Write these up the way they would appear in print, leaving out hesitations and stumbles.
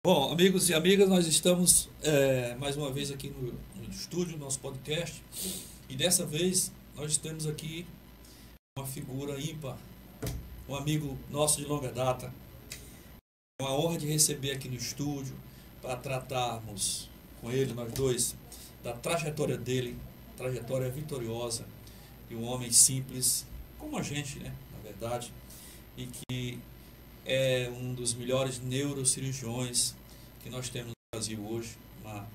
Bom, amigos e amigas, nós estamos mais uma vez aqui no estúdio, nosso podcast, e dessa vez nós temos aqui uma figura ímpar, um amigo nosso de longa data. É uma honra de receber aqui no estúdio para tratarmos com ele, nós dois, da trajetória dele, trajetória vitoriosa, de um homem simples, como a gente, né, na verdade, e que é um dos melhores neurocirurgiões que nós temos no Brasil hoje, uma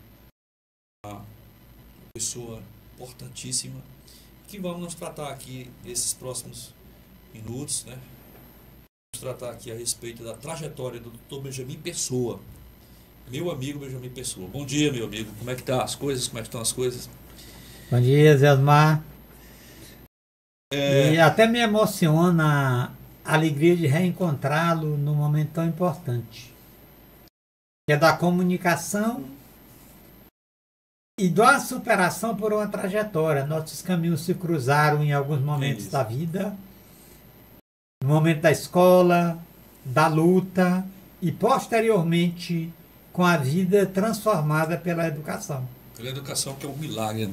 pessoa importantíssima, que vamos nos tratar aqui nesses próximos minutos, né? Vamos tratar aqui a respeito da trajetória do Dr. Benjamin Pessoa, meu amigo Benjamin Pessoa. Bom dia, meu amigo, como é que tá as coisas, como é que estão as coisas? Bom dia, Zé Osmar. E até me emociona a alegria de reencontrá-lo num momento tão importante, que é da comunicação e da superação por uma trajetória. Nossos caminhos se cruzaram em alguns momentos da vida, no momento da escola, da luta e posteriormente com a vida transformada pela educação. Pela educação, que é um milagre.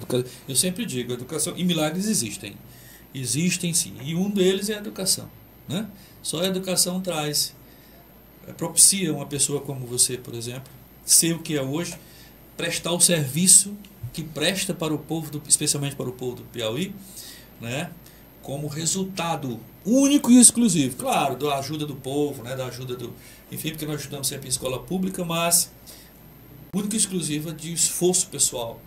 Eu sempre digo, educação e milagres existem. Existem sim, e um deles é a educação, né? Só a educação propicia uma pessoa como você, por exemplo, ser o que é hoje, prestar o serviço que presta para o povo, especialmente para o povo do Piauí, né? Como resultado único e exclusivo, claro, da ajuda do povo, né? Da ajuda enfim, porque nós estudamos sempre em escola pública, mas único e exclusiva de esforço pessoal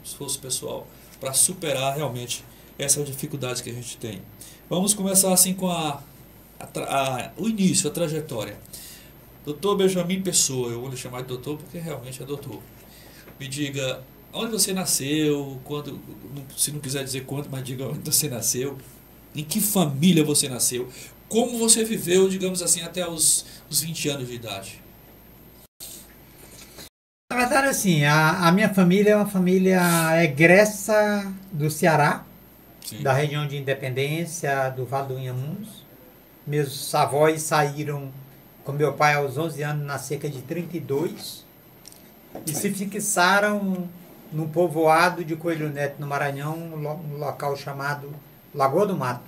para superar realmente essas dificuldades que a gente tem. Vamos começar assim com o início, a trajetória. Dr. Benjamin Pessoa, eu vou lhe chamar de doutor porque realmente é doutor. Me diga, onde você nasceu, quando, se não quiser dizer quando, mas diga onde você nasceu, em que família você nasceu, como você viveu, digamos assim, até os 20 anos de idade. Na verdade, assim, a minha família é uma família egressa do Ceará, sim, da região de Independência, do Vale do Inhamuns. Meus avós saíram com meu pai aos 11 anos, na cerca de 32, e se fixaram num povoado de Coelho Neto, no Maranhão, um local chamado Lagoa do Mato.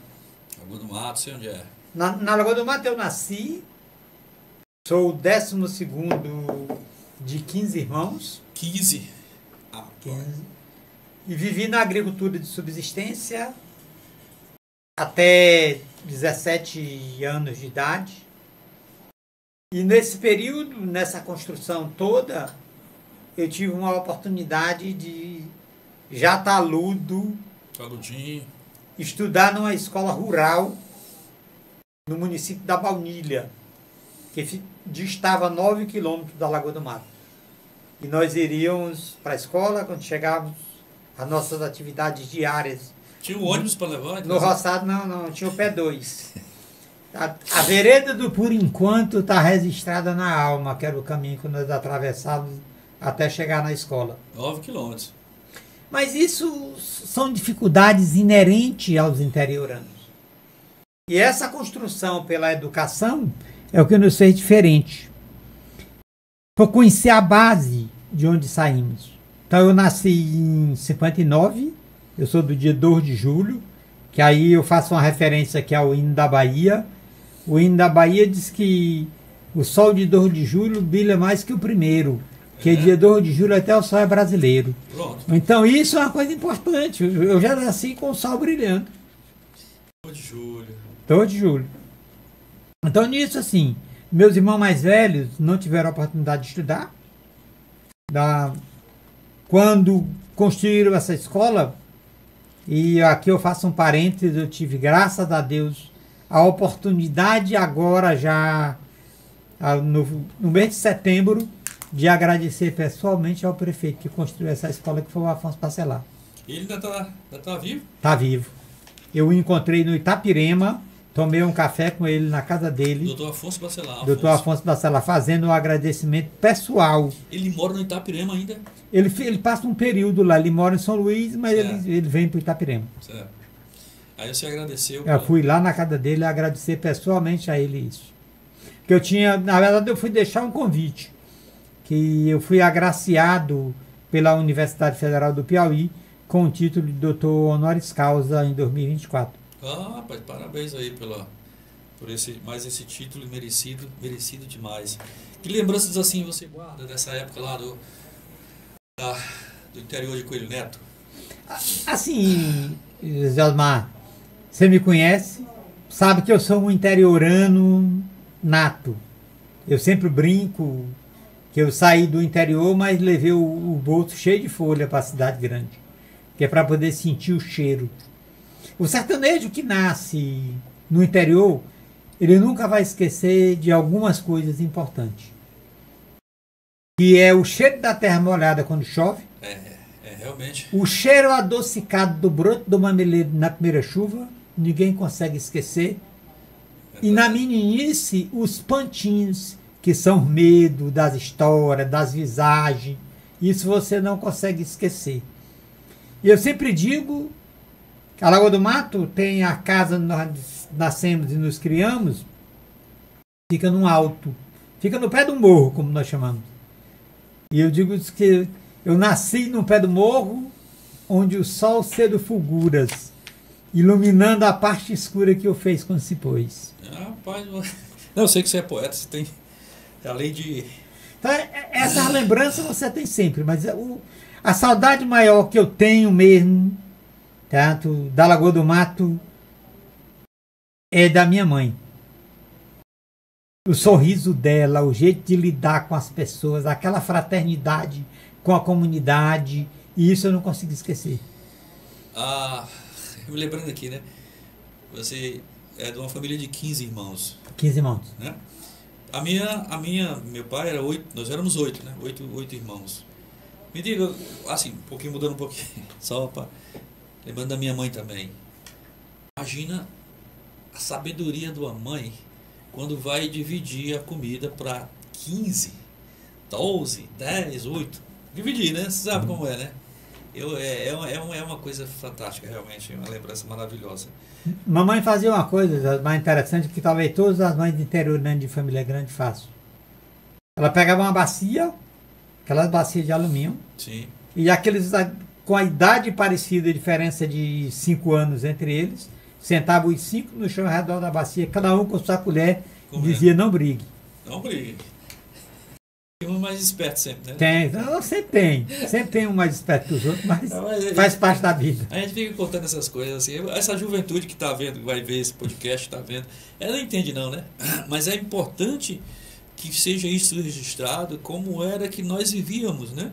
Lagoa do Mato, sei onde é. Na Lagoa do Mato eu nasci, sou o 12º de 15 irmãos. 15? 15. E vivi na agricultura de subsistência até 17 anos de idade. E nesse período, nessa construção toda, eu tive uma oportunidade de, já taludo, estudar numa escola rural no município da Baunilha, que distava 9 quilômetros da Lagoa do Mato. E nós iríamos para a escola quando chegávamos às nossas atividades diárias. Tinha um ônibus para levar? No roçado não, tinha o pé 2. A vereda do Por Enquanto está registrada na alma, que era o caminho que nós atravessávamos até chegar na escola. 9 quilômetros. Mas isso são dificuldades inerentes aos interioranos. E essa construção pela educação é o que nos fez diferente. Foi conhecer a base de onde saímos. Então eu nasci em 59, eu sou do dia 2 de julho, que aí eu faço uma referência aqui ao hino da Bahia. O hino da Bahia diz que o sol de 2 de julho brilha mais que o primeiro, que dia 2 de julho até o sol é brasileiro. Pronto. Então isso é uma coisa importante. Eu já nasci com o sol brilhando. 2 de julho. 2 de julho. Então nisso, assim, meus irmãos mais velhos não tiveram a oportunidade de estudar. Quando construíram essa escola, e aqui eu faço um parênteses, eu tive, graças a Deus, a oportunidade agora já no mês de setembro de agradecer pessoalmente ao prefeito que construiu essa escola, que foi o Afonso Bacelar. Ele ainda tá vivo? Está vivo. Eu o encontrei no Itapirema, tomei um café com ele na casa dele. Doutor Afonso Bacelar. Doutor Afonso Bacelar, fazendo um agradecimento pessoal. Ele mora no Itapirema ainda? Ele passa um período lá, ele mora em São Luís, mas ele vem para o Itapirema. Certo. Aí você agradeceu. Eu fui lá na casa dele agradecer pessoalmente a ele isso. Que eu tinha, na verdade, eu fui deixar um convite. que eu fui agraciado pela Universidade Federal do Piauí com o título de doutor honoris causa em 2024. Ah, rapaz, parabéns aí por esse título merecido demais. Que lembranças assim você guarda dessa época lá do interior de Coelho Neto? Assim, José Osmar, você me conhece, sabe que eu sou um interiorano nato. Eu sempre brinco que eu saí do interior, mas levei o bolso cheio de folha para a cidade grande, que é para poder sentir o cheiro. O sertanejo que nasce no interior, ele nunca vai esquecer de algumas coisas importantes. Que é o cheiro da terra molhada quando chove. Realmente. O cheiro adocicado do broto do mameleiro na primeira chuva, ninguém consegue esquecer. E na meninice, os pantinhos, que são medo das histórias, das visagens. Isso você não consegue esquecer. E eu sempre digo que a Lagoa do Mato tem a casa onde nós nascemos e nos criamos, fica num alto, fica no pé do morro, como nós chamamos. E eu digo que eu nasci no pé do morro, onde o sol cedo fulguras, iluminando a parte escura que o fez quando se pôs. Rapaz, não, eu sei que você é poeta, você tem, além de... Então, essa lembrança você tem sempre, mas a saudade maior que eu tenho mesmo, tanto da Lagoa do Mato, é da minha mãe. O sorriso dela, o jeito de lidar com as pessoas, aquela fraternidade com a comunidade, e isso eu não consigo esquecer. Me lembrando aqui, né? Você é de uma família de 15 irmãos. 15 irmãos. Né? Meu pai era 8, nós éramos 8, né? 8 irmãos. Me diga, assim, um pouquinho, mudando um pouquinho, só para... Lembrando da minha mãe também. Imagina a sabedoria de uma mãe quando vai dividir a comida para 15, 12, 10, 8. Dividir, né? Você sabe como é, né? É uma coisa fantástica, realmente. É uma lembrança maravilhosa. Mamãe fazia uma coisa mais interessante que talvez todas as mães de interior de família grande façam. Ela pegava uma bacia, aquelas bacias de alumínio, sim, e aqueles com a idade parecida, diferença de 5 anos entre eles, sentavam os 5 no chão ao redor da bacia, cada um com sua colher, e dizia, não brigue. Não brigue. Tem um mais esperto sempre, né? Sempre tem um mais esperto que os outros, mas faz parte da vida. A gente fica contando essas coisas assim. Essa juventude que está vendo, que vai ver esse podcast, está vendo, ela não entende não, né? Mas é importante que seja isso registrado como era que nós vivíamos, né?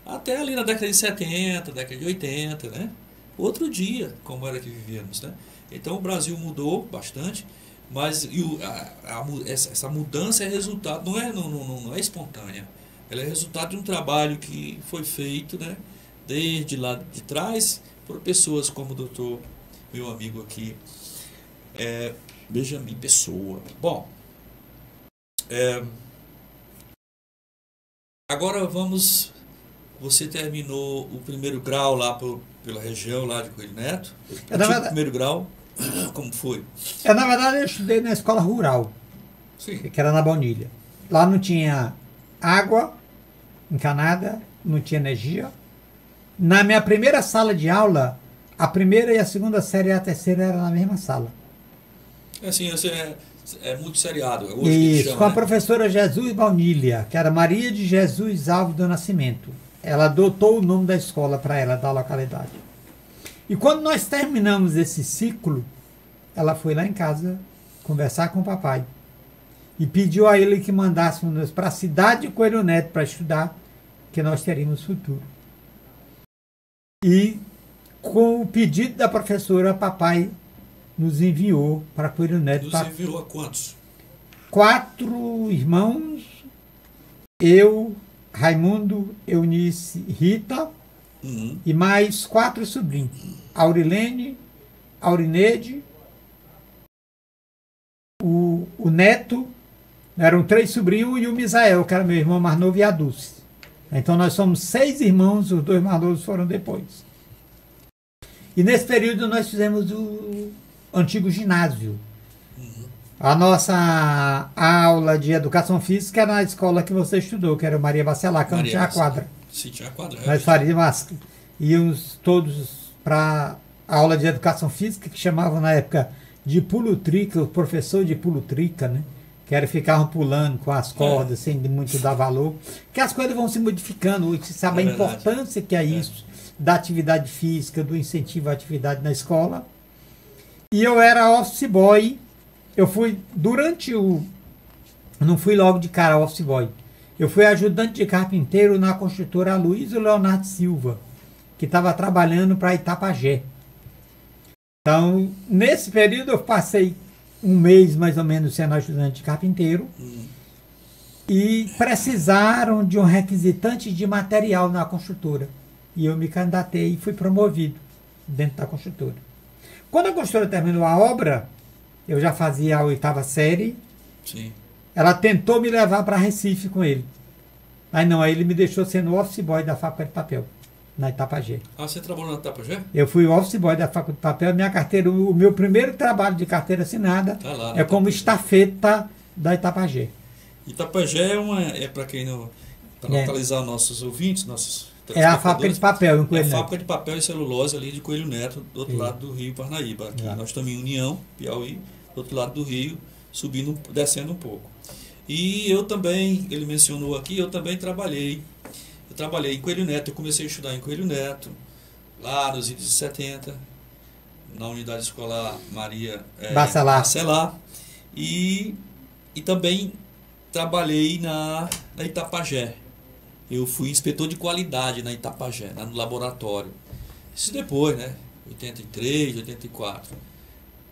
Até ali na década de 70, década de 80, né? Outro dia, como era que vivíamos, né? Então o Brasil mudou bastante, mas essa mudança é resultado, não é espontânea. Ela é resultado de um trabalho que foi feito, né? Desde lá de trás, por pessoas como o doutor, meu amigo aqui, Benjamin Pessoa. Bom, agora vamos... Você terminou o primeiro grau lá pela região lá de Coelho Neto? O primeiro grau, como foi? Na verdade, eu estudei na escola rural, sim, que era na Baunilha. Lá não tinha água encanada, não tinha energia. Na minha primeira sala de aula, a primeira e a segunda série e a terceira eram na mesma sala. Assim, você é muito seriado. Isso, chama, com a né? professora Jesus Baunilha, que era Maria de Jesus Alves do Nascimento. Ela adotou o nome da escola para ela, da localidade. E quando nós terminamos esse ciclo, ela foi lá em casa conversar com o papai. E pediu a ele que mandássemos para a cidade de Coelho Neto para estudar, que nós teríamos futuro. E com o pedido da professora, papai nos enviou para Coelho Neto. Nos enviou a quantos? 4 irmãos, eu, Raimundo, Eunice, Rita, e mais 4 sobrinhos. Aurilene, Aurinede, o Neto, eram 3 sobrinhos, e o Misael, que era meu irmão mais novo, e a Dulce. Então nós somos 6 irmãos, os 2 mais novos foram depois. E nesse período nós fizemos o antigo ginásio. A nossa aula de educação física era na escola que você estudou, que era o Maria Bacelar, que não tinha a quadra. Sim, tinha a quadra. Nós faríamos, íamos todos para a aula de educação física, que chamavam na época de pulo-trica, o professor de pulo-trica, né? Que era ficavam pulando com as cordas, sem muito dar valor. Que as coisas vão se modificando, hoje você sabe a importância que é isso, da atividade física, do incentivo à atividade na escola. E eu era office boy. Eu fui, não fui logo de cara office boy. Eu fui ajudante de carpinteiro na construtora Luiz Leonardo Silva, que estava trabalhando para Itapajé. Então, nesse período eu passei um mês mais ou menos sendo ajudante de carpinteiro e precisaram de um requisitante de material na construtora. E eu me candidatei e fui promovido dentro da construtora. Quando a construtora terminou a obra, eu já fazia a 8ª série. Sim. Ela tentou me levar para Recife com ele. Aí não, aí ele me deixou sendo office boy da fábrica de papel, na Itapajé. Ah, você trabalhou na Itapajé? Eu fui office boy da fábrica de papel. Minha carteira, o meu primeiro trabalho de carteira assinada Tá lá, é como Itapajé. estafeta da Itapajé. Itapajé é para quem não... Para localizar nossos ouvintes, nossos É a fábrica de papel, em É Coelho a Neto. fábrica de papel e celulose ali de Coelho Neto, do outro Sim. lado do Rio Parnaíba. Aqui Exato. nós estamos em União, Piauí, do outro lado do Rio, subindo, descendo um pouco. E eu também, ele mencionou aqui, eu também trabalhei. Eu trabalhei em Coelho Neto, eu comecei a estudar em Coelho Neto, lá nos anos 70, na unidade escolar Maria Bacelar. E também trabalhei na Itapajé. Eu fui inspetor de qualidade na Itapajé, no laboratório. Isso depois, né? 83, 84.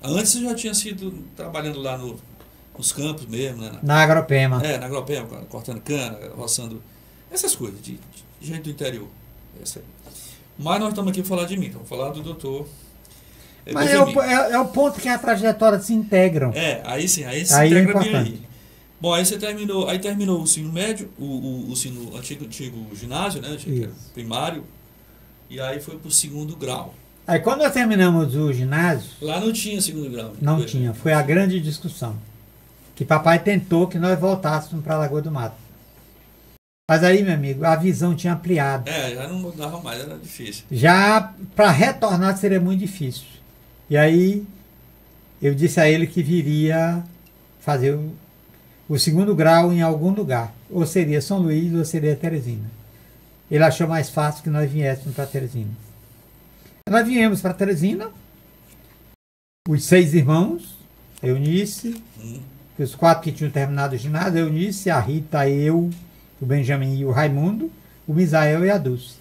Antes eu já tinha sido trabalhando lá nos campos mesmo, né? Na Agropema. Na Agropema, cortando cana, roçando, essas coisas, de gente do interior. Essa aí. Mas nós estamos aqui para falar de mim, estamos falar do doutor. Mas é o ponto que a trajetória se integram. Aí sim, aí se Aí é integra bem importante. aí. Bom, aí você terminou o ensino médio, o ensino antigo ginásio, né? Isso. Primário, e aí foi para o 2º grau. Aí quando nós terminamos o ginásio, Lá não tinha 2º grau. Né? não tinha. Foi a grande discussão. Que papai tentou que nós voltássemos para a Lagoa do Mato. Mas aí, meu amigo, a visão tinha ampliado. Já não mudava mais, era difícil. Já para retornar seria muito difícil. E aí eu disse a ele que viria fazer o 2º grau em algum lugar. Ou seria São Luís ou seria Teresina. Ele achou mais fácil que nós viéssemos para Teresina. Nós viemos para Teresina, os 6 irmãos, Eunice, os 4 que tinham terminado o ginásio, Eunice, a Rita, eu, o Benjamin e o Raimundo, o Misael e a Dulce.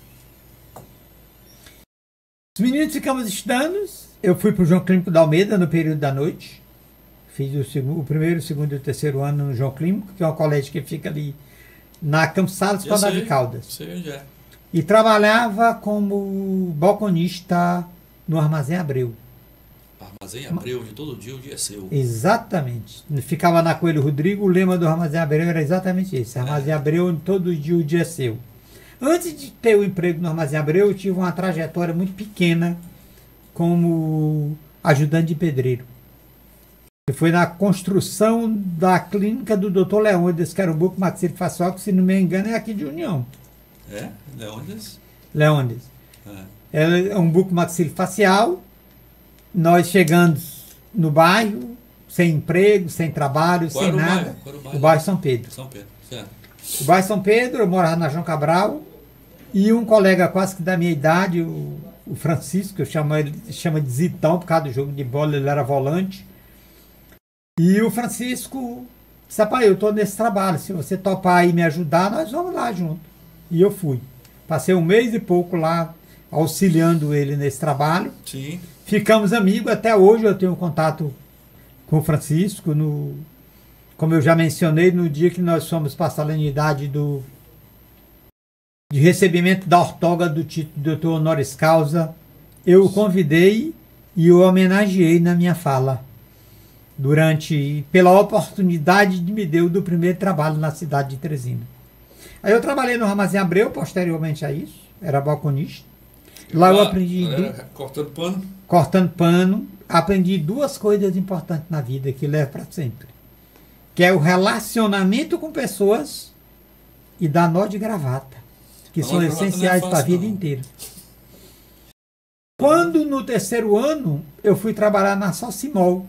Os meninos ficamos estudando. Eu fui para o João Clínico da Almeida no período da noite. Fiz o primeiro, o 2º e o 3º ano no João Clínico, que é um colégio que fica ali na Campos Salles, Condado de Caldas. Sei onde é. E trabalhava como balconista no Armazém Abreu. Armazém Abreu, de todo dia o dia é seu. Exatamente. Ficava na Coelho Rodrigo, o lema do Armazém Abreu era exatamente esse. Armazém Abreu, todo dia o dia é seu. Antes de ter o emprego no Armazém Abreu, eu tive uma trajetória muito pequena como ajudante de pedreiro. Foi na construção da clínica do Dr. Leônidas, que era um buco maxilofacial, que se não me engano é aqui de União. Leônidas? Leônidas. É um buco maxilofacial. Nós chegamos no bairro, sem emprego, sem trabalho, sem nada. Qual era o bairro? O bairro São Pedro. São Pedro, certo. O bairro São Pedro, eu morava na João Cabral, e um colega quase que da minha idade, o Francisco, eu chamo ele de Zitão, por causa do jogo de bola, ele era volante. E o Francisco disse: rapaz, eu estou nesse trabalho, se você topar aí me ajudar, nós vamos lá junto. E eu fui. Passei 1 mês e pouco lá, auxiliando ele nesse trabalho. Sim. Ficamos amigos, até hoje eu tenho contato com o Francisco, como eu já mencionei, no dia que nós fomos para a solenidade de recebimento da ortoga do título de doutor honoris causa, eu o convidei e o homenageei na minha fala, pela oportunidade que me deu do primeiro trabalho na cidade de Teresina. Aí eu trabalhei no Armazém Abreu, posteriormente a isso, era balconista. Lá eu aprendi cortando pano. Cortando pano. aprendi duas coisas importantes na vida que levo para sempre. Que é o relacionamento com pessoas e dar nó de gravata. Que são essenciais para a vida inteira. Quando no terceiro ano eu fui trabalhar na Socimol,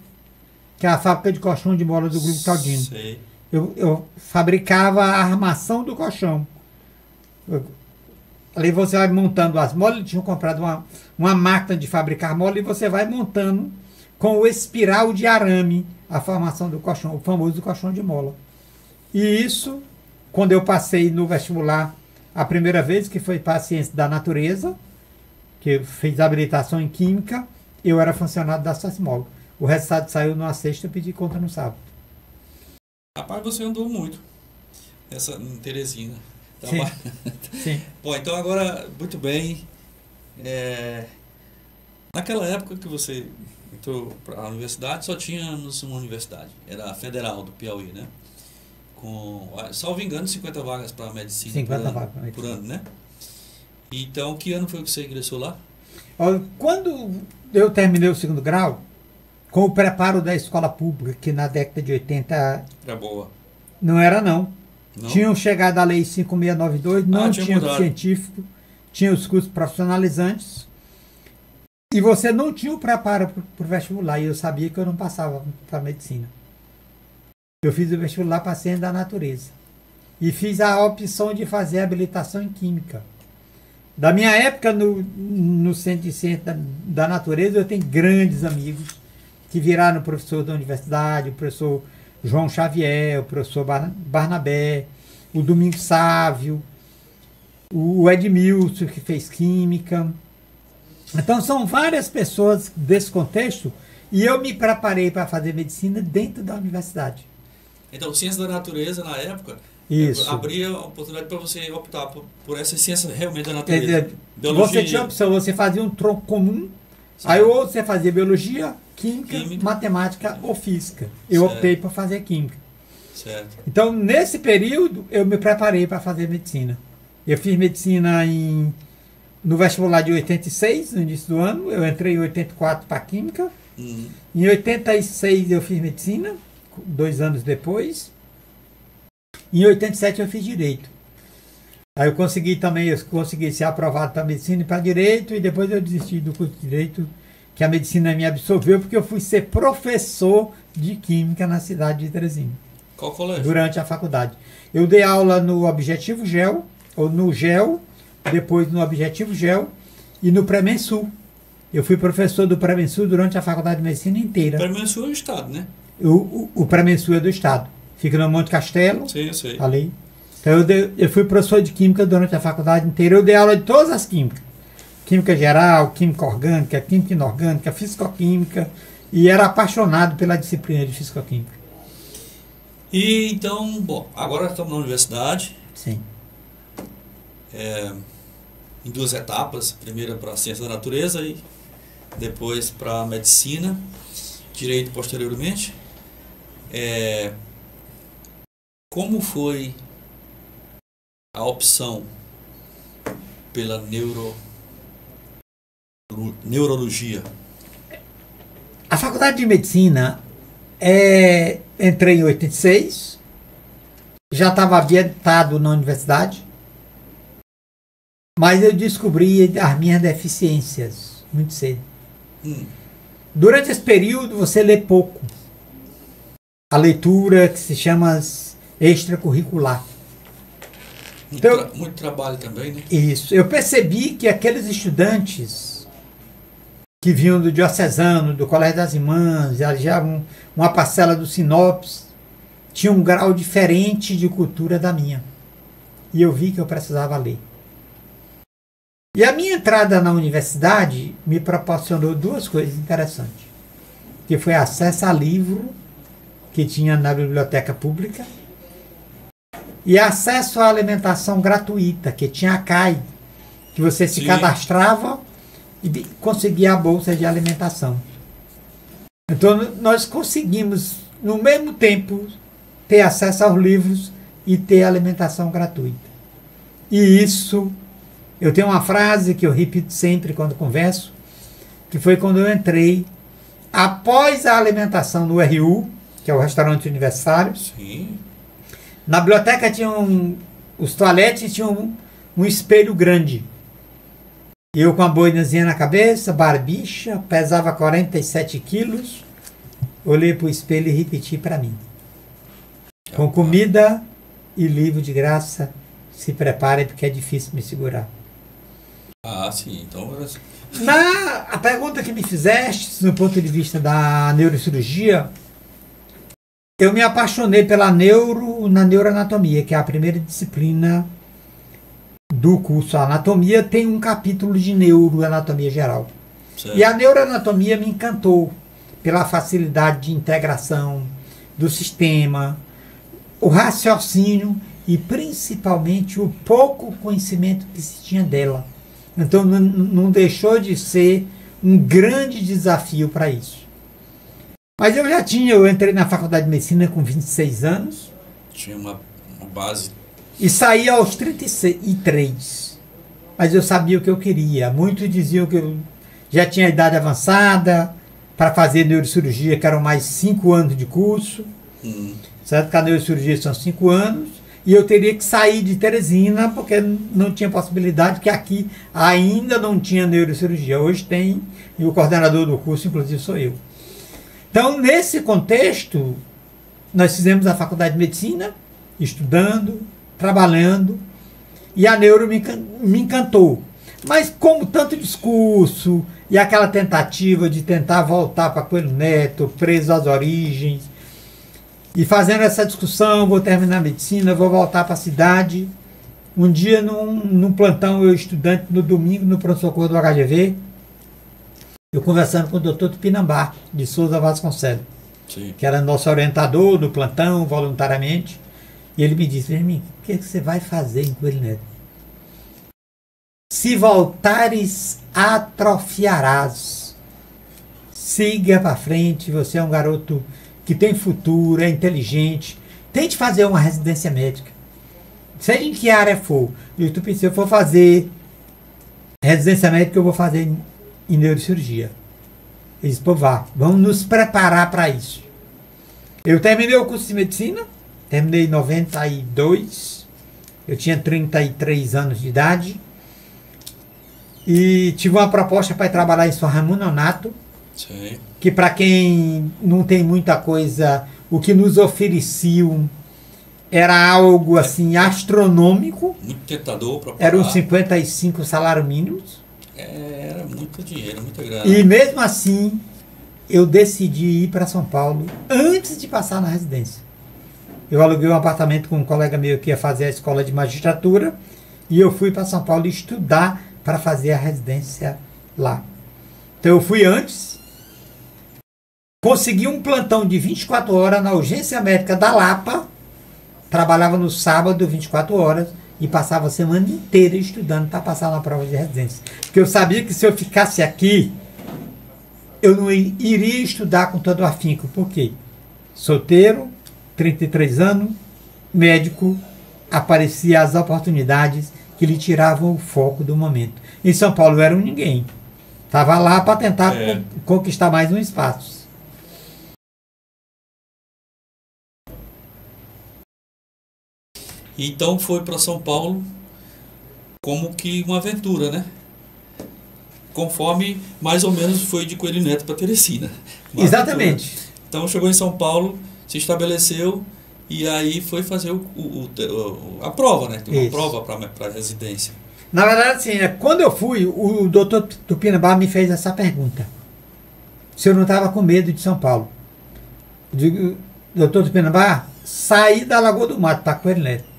que é a fábrica de colchão de mola do Grupo Caldino. Eu fabricava a armação do colchão. Ali você vai montando as molas, eles tinham comprado uma máquina de fabricar mola e você vai montando com o espiral de arame a formação do colchão, o famoso colchão de mola. E isso, quando eu passei no vestibular a primeira vez, que foi para a ciência da natureza, que eu fiz habilitação em química, eu era funcionário da Socimol. O resultado saiu numa sexta, eu pedi conta no sábado. Rapaz, você andou muito em Teresina. Sim. Sim. Bom, então agora, muito bem. Naquela época que você entrou para a universidade, só tínhamos uma universidade. Era a Federal do Piauí, né? Com, salvo engano, 50 vagas para medicina 50 vagas por ano, né? Então, que ano foi que você ingressou lá? Quando eu terminei o segundo grau, com o preparo da escola pública, que na década de 80... Era boa. Não era, não. Não? Tinham chegado a lei 5692, não tinha o científico, tinha os cursos profissionalizantes, e você não tinha o preparo para o vestibular, e eu sabia que eu não passava para medicina. Eu fiz o vestibular para ciência da natureza, e fiz a opção de fazer habilitação em química. Da minha época, no Centro de Ciência da Natureza, eu tenho grandes amigos que viraram professor da universidade, o professor João Xavier, o professor Barnabé, o Domingos Sávio, o Edmilson, que fez química. Então, são várias pessoas desse contexto, e eu me preparei para fazer medicina dentro da universidade. Então, ciência da natureza, na época, isso abria a oportunidade para você optar por essa ciência realmente da natureza. Você tinha opção, você fazia um tronco comum, certo. Aí ou você fazia biologia, química, matemática ou física. Eu certo. Optei por fazer química. Certo. Então, nesse período, eu me preparei para fazer medicina. Eu fiz medicina no vestibular de 86, no início do ano. Eu entrei em 84 para química. Em 86 eu fiz medicina, 2 anos depois. Em 87 eu fiz direito. Aí eu consegui ser aprovado para medicina e para direito, e depois eu desisti do curso de direito, que a medicina me absorveu, porque eu fui ser professor de química na cidade de Teresina. Qual colégio? Durante a faculdade. Eu dei aula no Objetivo GEL, ou no GEL, depois no Objetivo GEL e no Premensul. Eu fui professor do Premensul durante a faculdade de medicina inteira. O Premensul é do estado, né? O Premensul é do estado. Fica no Monte Castelo. Sim, eu sei. Ali. Então eu fui professor de química durante a faculdade inteira. Eu dei aula de todas as químicas. Química geral, química orgânica, química inorgânica, fisicoquímica. E era apaixonado pela disciplina de fisicoquímica. E então, bom, agora estamos na universidade. Sim. Em 2 etapas. Primeira para a ciência da natureza e depois para a medicina. Direito posteriormente. Como foi a opção pela neurologia? A faculdade de medicina, entrei em 86, já estava ambientado na universidade, mas eu descobri as minhas deficiências muito cedo. Durante esse período você lê pouco. A leitura que se chama extracurricular. Muito trabalho também, né? Isso. Eu percebi que aqueles estudantes que vinham do Diocesano, do Colégio das Irmãs, já uma parcela do Sinopes, tinham um grau diferente de cultura da minha. E eu vi que eu precisava ler. E a minha entrada na universidade me proporcionou 2 coisas interessantes. Que foi acesso a livro que tinha na biblioteca pública, e acesso à alimentação gratuita, que tinha a CAI, que você se cadastrava e conseguia a bolsa de alimentação. Então nós conseguimos, no mesmo tempo, ter acesso aos livros e ter alimentação gratuita. E isso, eu tenho uma frase que eu repito sempre quando converso, que foi quando eu entrei após a alimentação no RU, que é o restaurante universitário, Sim. na biblioteca tinham os toaletes, tinham um espelho grande. Eu com a boinazinha na cabeça, barbicha, pesava 47 quilos, olhei para o espelho e repeti para mim. Com comida e livro de graça, se prepare porque é difícil me segurar. Ah, sim. Então, A pergunta que me fizeste, no ponto de vista da neurocirurgia, eu me apaixonei pela na neuroanatomia, que é a primeira disciplina do curso. A anatomia tem um capítulo de neuroanatomia geral. certo. E a neuroanatomia me encantou pela facilidade de integração do sistema, o raciocínio e principalmente o pouco conhecimento que se tinha dela. Então não deixou de ser um grande desafio para isso. Mas eu entrei na faculdade de medicina com 26 anos Tinha uma base. e saí aos 33. Mas eu sabia o que eu queria. Muitos diziam que eu já tinha idade avançada para fazer neurocirurgia, que eram mais 5 anos de curso. Certo? Que a neurocirurgia são 5 anos. E eu teria que sair de Teresina, porque não tinha possibilidade, que aqui ainda não tinha neurocirurgia. Hoje tem, e o coordenador do curso, inclusive, sou eu. Então, nesse contexto, nós fizemos a faculdade de medicina, estudando, trabalhando, e a neuro me encantou. Mas como tanto discurso e aquela tentativa de tentar voltar para Coelho Neto, preso às origens, e fazendo essa discussão, vou terminar a medicina, vou voltar para a cidade. Um dia, num plantão, eu estudante, no domingo, no pronto-socorro do HGV, eu conversando com o doutor Tupinambá, de Souza Vasconcelos, Sim. que era nosso orientador no plantão, voluntariamente. E ele me disse: Fermin, o que você vai fazer em Coelho Neto? Se voltares, atrofiarás. Siga para frente, você é um garoto que tem futuro, é inteligente. Tente fazer uma residência médica. Seja em que área for. Se eu for fazer residência médica, eu vou fazer em neurocirurgia. Ele disse: pô, vamos nos preparar para isso. Eu terminei o curso de medicina, terminei em 92, eu tinha 33 anos de idade, e tive uma proposta para ir trabalhar em São Raimundo Nonato, Sim. que para quem não tem muita coisa, o que nos ofereciam era algo assim astronômico. Muito tentador para pagar. Eram 55 salários mínimos. Era muito dinheiro, muita grana. E mesmo assim, eu decidi ir para São Paulo antes de passar na residência. Eu aluguei um apartamento com um colega meu que ia fazer a escola de magistratura e eu fui para São Paulo estudar para fazer a residência lá. Então eu fui antes, consegui um plantão de 24 horas na urgência médica da Lapa, trabalhava no sábado 24 horas e passava a semana inteira estudando para passar na prova de residência. Porque eu sabia que se eu ficasse aqui, eu não iria estudar com todo o afinco. Por quê? Solteiro, 33 anos, médico, aparecia as oportunidades que lhe tiravam o foco do momento. Em São Paulo eu era um ninguém. Estava lá para tentar conquistar mais um espaço. Então foi para São Paulo como que uma aventura, né? Conforme mais ou menos foi de Coelho Neto para Teresina. Exatamente. Aventura. Então chegou em São Paulo, se estabeleceu e aí foi fazer a prova, né? Uma prova para residência. Na verdade, assim, quando eu fui, o doutor Tupinambá me fez essa pergunta. Se eu não estava com medo de São Paulo. Eu digo: doutor Tupinambá, saí da Lagoa do Mato para Coelho Neto.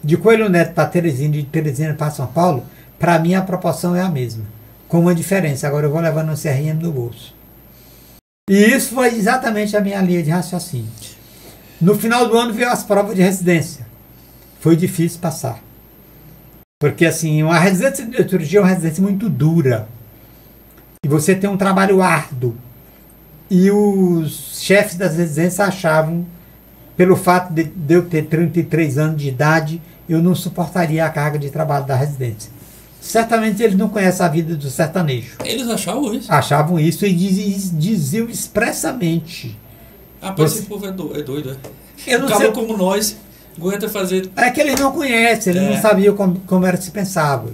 De Coelho Neto para Teresina, de Teresina para São Paulo, para mim a proporção é a mesma. Com uma diferença, agora eu vou levando um CRM no bolso. E isso foi exatamente a minha linha de raciocínio. No final do ano veio as provas de residência. Foi difícil passar. Porque assim, uma residência de neurocirurgia é uma residência muito dura. E você tem um trabalho árduo. E os chefes das residências achavam, pelo fato de eu ter 33 anos de idade, eu não suportaria a carga de trabalho da residência. certamente eles não conhecem a vida do sertanejo. Eles achavam isso. Achavam isso e diziam expressamente. Rapaz, esse povo é doido, é? Eu não Acaba sei. como nós, aguenta fazer. É que eles não conhecem, eles não sabiam como era que se pensava.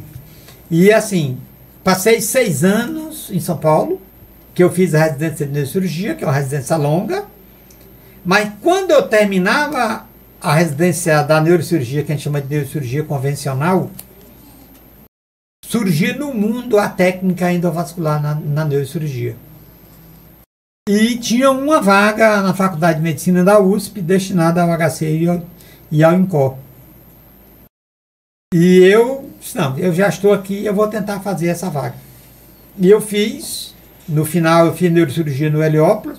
E assim, passei 6 anos em São Paulo, que eu fiz a residência de neurocirurgia, que é uma residência longa, mas quando eu terminava a residência da neurocirurgia, que a gente chama de neurocirurgia convencional, surgia no mundo a técnica endovascular na neurocirurgia. E tinha uma vaga na Faculdade de Medicina da USP destinada ao HC e ao INCOR. E eu disse, não, eu já estou aqui, eu vou tentar fazer essa vaga. E eu fiz, no final eu fiz neurocirurgia no Heliópolis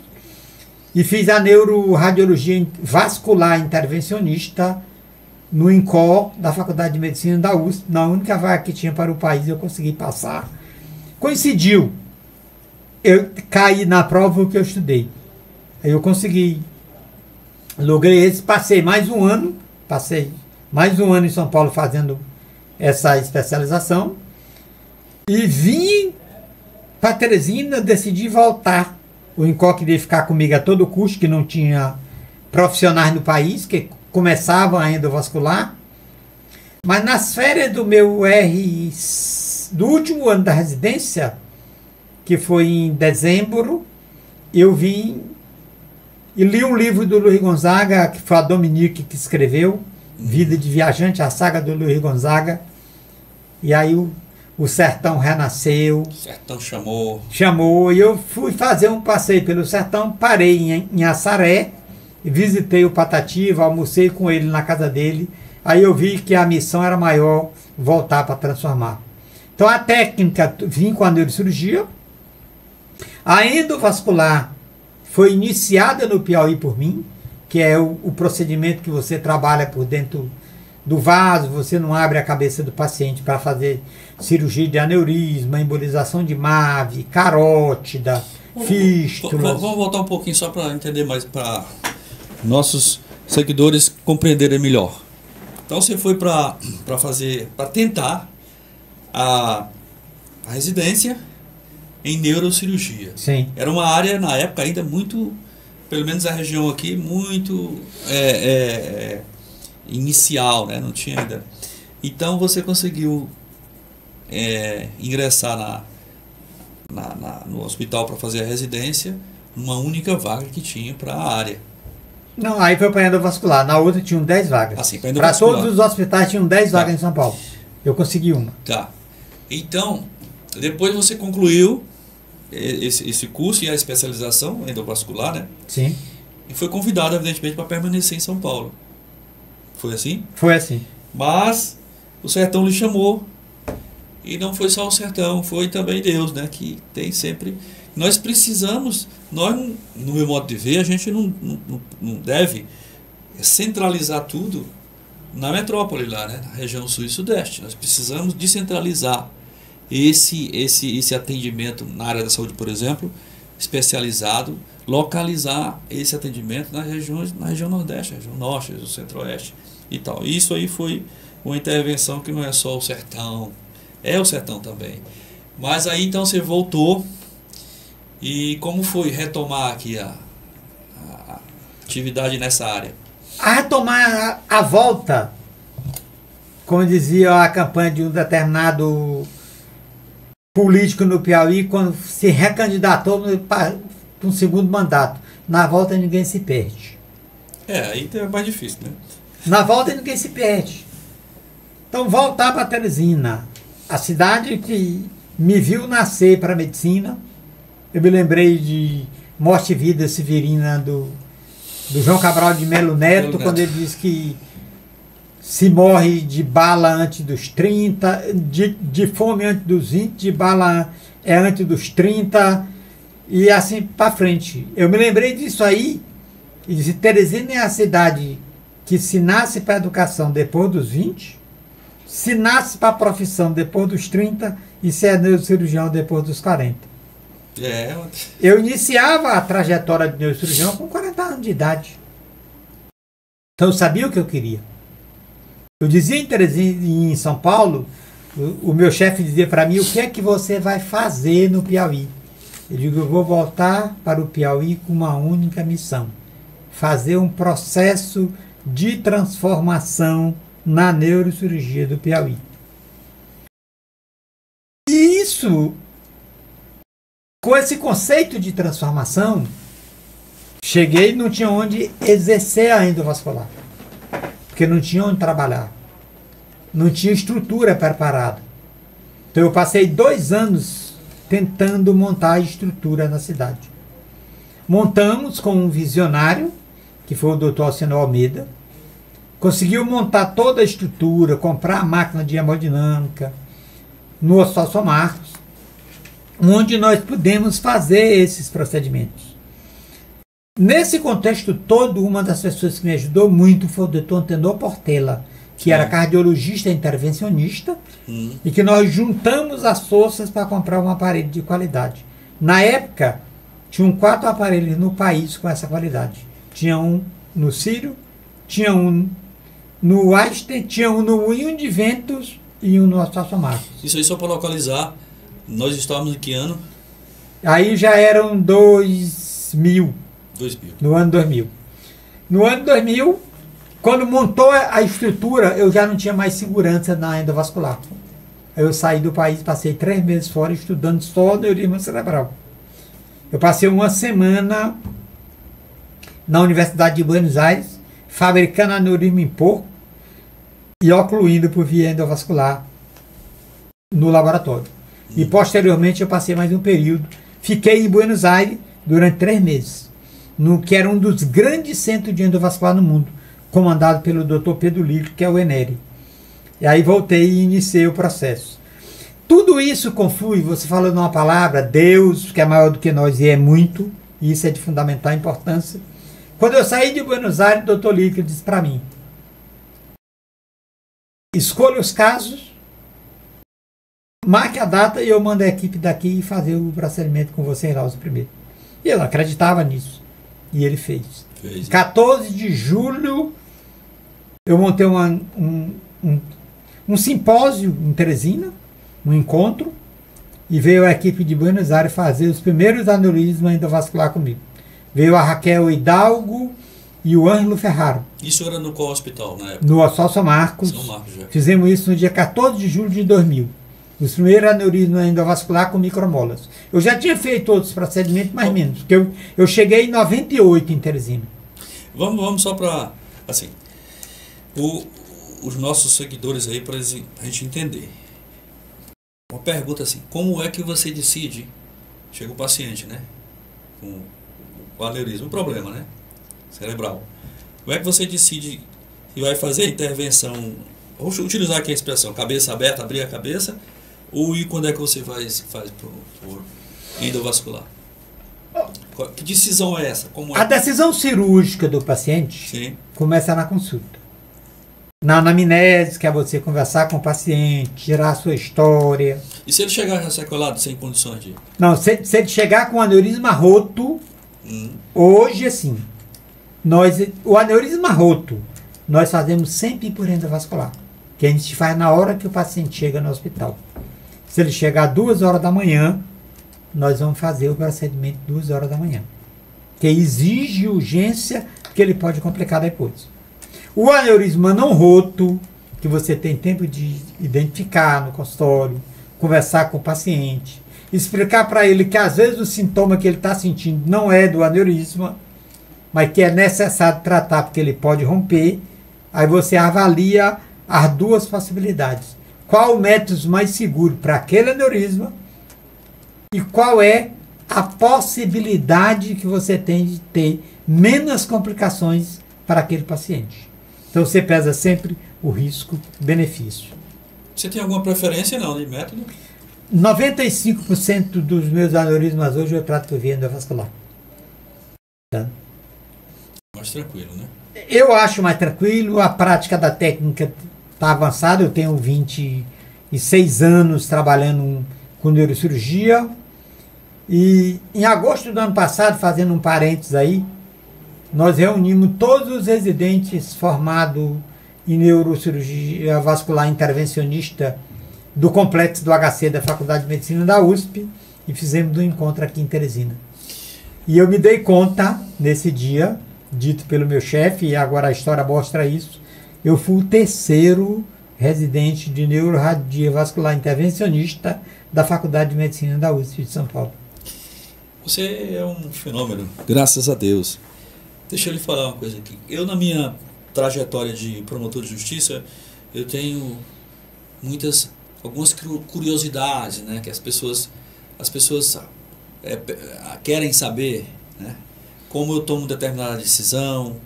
e fiz a neuroradiologia vascular intervencionista no INCOR da Faculdade de Medicina da USP, na única vaga que tinha para o país, eu consegui passar. Coincidiu, eu caí na prova que eu estudei. Aí eu consegui, logrei esse, passei mais um ano em São Paulo fazendo essa especialização e vim para Teresina, decidi voltar. O INCOR queria ficar comigo a todo custo, que não tinha profissionais no país, que começavam a endovascular. Mas nas férias do do último ano da residência, que foi em dezembro, eu vim e li um livro do Luiz Gonzaga, que foi a Dominique que escreveu, Vida de Viajante, a saga do Luiz Gonzaga. E aí o sertão renasceu. O sertão chamou. Chamou, e eu fui fazer um passeio pelo sertão, parei em Assaré, visitei o Patativa, almocei com ele na casa dele. Aí eu vi que a missão era maior, voltar para transformar. Então a técnica, vim com a neurocirurgia. A endovascular foi iniciada no Piauí por mim, que é o procedimento que você trabalha por dentro do vaso, você não abre a cabeça do paciente para fazer cirurgia de aneurisma, embolização de MAVE, carótida, fístula. Vamos voltar um pouquinho só para entender mais, para nossos seguidores compreenderem melhor. Então você foi para tentar a residência em neurocirurgia. Sim. Era uma área na época ainda muito, pelo menos a região aqui, muito inicial, né? Não tinha ainda. Então você conseguiu ingressar no hospital para fazer a residência, numa única vaga que tinha para a área. Não, aí foi para endovascular. Na outra tinham 10 vagas. Assim, para todos os hospitais tinham 10 vagas em São Paulo. Eu consegui uma. Tá. Então, depois você concluiu esse curso e a especialização endovascular, né? Sim. E foi convidado, evidentemente, para permanecer em São Paulo. Foi assim? Foi assim. Mas o sertão lhe chamou. E não foi só o sertão, foi também Deus, né? Que tem sempre... Nós precisamos... No meu modo de ver, a gente não deve centralizar tudo na metrópole lá, né? Na região sul e sudeste. Nós precisamos descentralizar esse atendimento na área da saúde, por exemplo, especializado, localizar esse atendimento na região nordeste, região norte, região centro-oeste e tal. Isso aí foi uma intervenção que não é só o sertão, é o sertão também. Mas aí então você voltou, e como foi retomar aqui a atividade nessa área? A retomar a volta, como dizia a campanha de um determinado político no Piauí, quando se recandidatou para um segundo mandato. Na volta ninguém se perde. Aí é mais difícil, né? Na volta ninguém se perde. Então voltar para Teresina, a cidade que me viu nascer para a medicina. Eu me lembrei de Morte e Vida Severina do João Cabral de Melo Neto, quando ele diz que se morre de bala antes dos 30, de fome antes dos 20, de bala antes dos 30, e assim para frente. Eu me lembrei disso aí, e disse, Teresina é a cidade que se nasce para a educação depois dos 20, se nasce para a profissão depois dos 30 e se é neurocirurgião depois dos 40. Eu iniciava a trajetória de neurocirurgião com 40 anos de idade. Então eu sabia o que eu queria. Eu dizia em Teresina, em São Paulo, O meu chefe dizia para mim: o que é que você vai fazer no Piauí? Eu digo: eu vou voltar para o Piauí com uma única missão: fazer um processo de transformação na neurocirurgia do Piauí. E isso, com esse conceito de transformação, cheguei e não tinha onde exercer a endovascular, porque não tinha onde trabalhar, não tinha estrutura preparada. Então eu passei 2 anos tentando montar a estrutura na cidade. Montamos com um visionário, que foi o Dr. Alcino Almeida, conseguiu montar toda a estrutura, comprar a máquina de hemodinâmica no Hospital São Marcos, onde nós pudemos fazer esses procedimentos. Nesse contexto todo, uma das pessoas que me ajudou muito foi o Dr. Antenor Portela, que era cardiologista intervencionista, e que nós juntamos as forças para comprar um aparelho de qualidade. Na época, tinham 4 aparelhos no país com essa qualidade. Tinha um no Sírio, tinha um no Einstein, tinha um no Moinho de Ventos e um no Hospital São Marcos. Isso aí só para localizar, nós estávamos em que ano? Aí já eram 2000. No ano 2000. No ano 2000, quando montou a estrutura, eu já não tinha mais segurança na endovascular. Eu saí do país, passei 3 meses fora estudando só aneurisma cerebral. Eu passei uma semana na Universidade de Buenos Aires, fabricando aneurisma em porco e ocluindo por via endovascular no laboratório. E posteriormente eu passei mais um período, fiquei em Buenos Aires durante 3 meses, no que era um dos grandes centros de endovascular no mundo, comandado pelo Dr. Pedro Lírio, que é o ENERI. E aí voltei e iniciei o processo. Tudo isso conflui, você falou numa palavra, Deus, que é maior do que nós e é muito, e isso é de fundamental importância. Quando eu saí de Buenos Aires, o Dr. Lírio disse para mim: escolha os casos, marque a data e eu mando a equipe daqui fazer o procedimento com você em Laus primeiro. E eu não acreditava nisso. E ele fez. 14 de julho, eu montei um simpósio em Teresina, um encontro, e veio a equipe de Buenos Aires fazer os primeiros aneurismas endovascular comigo. Veio a Raquel Hidalgo e o Ângelo Ferraro. Isso era no qual hospital, na época? No Hospital São Marcos. São Marcos já. Fizemos isso no dia 14 de julho de 2000. Os primeiros aneurismas endovascular com micromolas. Eu já tinha feito outros procedimentos, mais menos. Porque eu cheguei em 98 em Teresina. Vamos só para, assim, os nossos seguidores aí, para a gente entender. Uma pergunta assim: como é que você decide? Chega o paciente, né? Com aneurisma, um problema, né? Cerebral. Como é que você decide se vai fazer a intervenção? Vamos utilizar aqui a expressão cabeça aberta, abrir a cabeça, ou e quando é que você faz por endovascular? Que decisão é essa? Como é? A decisão cirúrgica do paciente, sim, começa na consulta. Na anamnese, que é você conversar com o paciente, tirar a sua história. E se ele chegar já sequelado, sem condições de... Não, se ele chegar com aneurisma roto, hoje assim, o aneurisma roto, nós fazemos sempre por endovascular, que a gente faz na hora que o paciente chega no hospital. Se ele chegar às 2 horas da manhã, nós vamos fazer o procedimento 2 horas da manhã, que exige urgência, porque ele pode complicar depois. O aneurisma não roto, que você tem tempo de identificar no consultório, conversar com o paciente, explicar para ele que às vezes o sintoma que ele está sentindo não é do aneurisma, mas que é necessário tratar porque ele pode romper. Aí você avalia as 2 possibilidades. Qual o método mais seguro para aquele aneurisma e qual é a possibilidade que você tem de ter menos complicações para aquele paciente. Então você pesa sempre o risco-benefício. Você tem alguma preferência não de método? 95% dos meus aneurismas hoje eu trato por via endovascular. Tá? Mais tranquilo, né? Eu acho mais tranquilo, a prática da técnica está avançada, eu tenho 26 anos trabalhando com neurocirurgia e em agosto do ano passado, fazendo um parênteses aí, nós reunimos todos os residentes formados em neurocirurgia vascular intervencionista do complexo do HC da Faculdade de Medicina da USP e fizemos um encontro aqui em Teresina. E eu me dei conta, nesse dia, dito pelo meu chefe, e agora a história mostra isso, eu fui o terceiro residente de neurorradia vascular intervencionista da Faculdade de Medicina da USP de São Paulo. Você é um fenômeno, graças a Deus. Deixa eu lhe falar uma coisa aqui. Eu, na minha trajetória de promotor de justiça, eu tenho algumas curiosidades, né, que as pessoas querem saber, né, como eu tomo determinada decisão,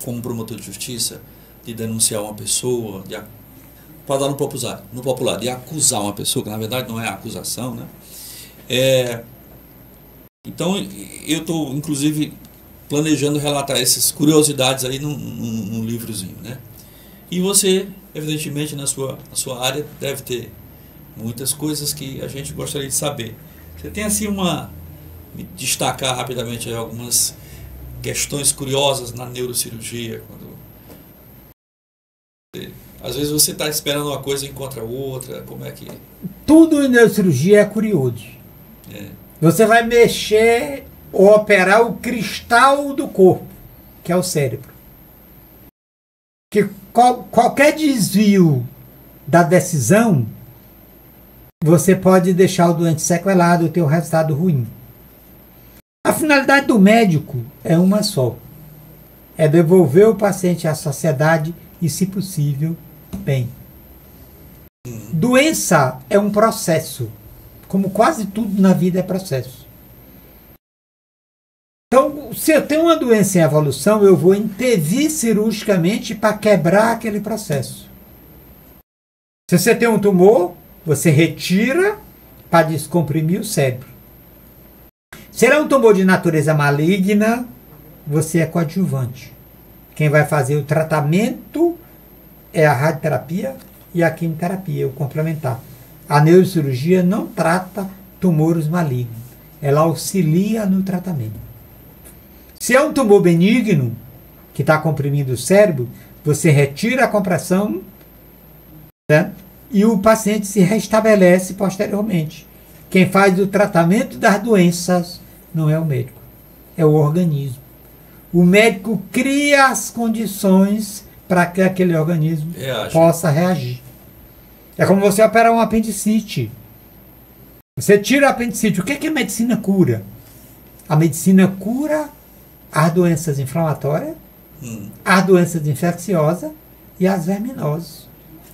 como promotor de justiça, de denunciar uma pessoa, para dar no popular, de acusar uma pessoa, que na verdade não é acusação, né? Então, eu estou, inclusive, planejando relatar essas curiosidades aí num livrozinho, né? E você, evidentemente, na sua área, deve ter muitas coisas que a gente gostaria de saber. Você tem, assim, me destacar rapidamente aí algumas questões curiosas na neurocirurgia, às vezes você está esperando uma coisa e encontra outra, como é que... Tudo em neurocirurgia é curioso. Você vai mexer ou operar o cristal do corpo, que é o cérebro. Que qualquer desvio da decisão, você pode deixar o doente sequelado ou ter um resultado ruim. A finalidade do médico é uma só. É devolver o paciente à sociedade e, se possível, bem. Doença é um processo. Como quase tudo na vida é processo. Então, se eu tenho uma doença em evolução, eu vou intervir cirurgicamente para quebrar aquele processo. Se você tem um tumor, você retira para descomprimir o cérebro. Se ele é um tumor de natureza maligna, você é coadjuvante. Quem vai fazer o tratamento é a radioterapia e a quimioterapia, o complementar. A neurocirurgia não trata tumores malignos. Ela auxilia no tratamento. Se é um tumor benigno, que está comprimindo o cérebro, você retira a compressão, né? E o paciente se restabelece posteriormente. Quem faz o tratamento das doenças não é o médico, é o organismo. O médico cria as condições para que aquele organismo possa reagir. É como você operar um apendicite. Você tira o apendicite. O que a medicina cura? A medicina cura as doenças inflamatórias, as doenças infecciosas e as verminosas.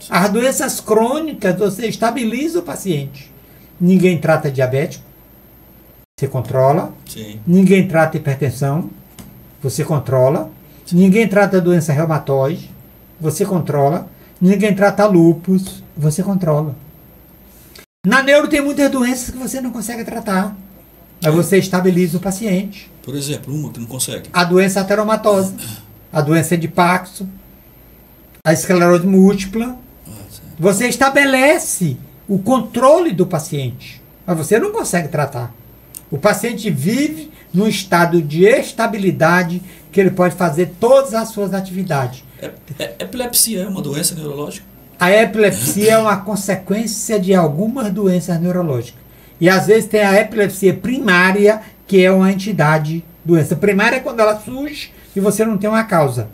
As doenças crônicas, você estabiliza o paciente. Ninguém trata diabético, você controla. Sim. Ninguém trata hipertensão, você controla. Ninguém trata doença reumatoide, você controla. Ninguém trata lúpus, você controla. Na neuro tem muitas doenças que você não consegue tratar, mas você estabiliza o paciente. Por exemplo, uma que não consegue. A doença ateromatosa, a doença de Parkinson, a esclerose múltipla. Você estabelece o controle do paciente, mas você não consegue tratar. O paciente vive num estado de estabilidade que ele pode fazer todas as suas atividades. Epilepsia é uma doença neurológica? A epilepsia é uma consequência de algumas doenças neurológicas. E às vezes tem a epilepsia primária, que é uma entidade doença. Primária é quando ela surge e você não tem uma causa.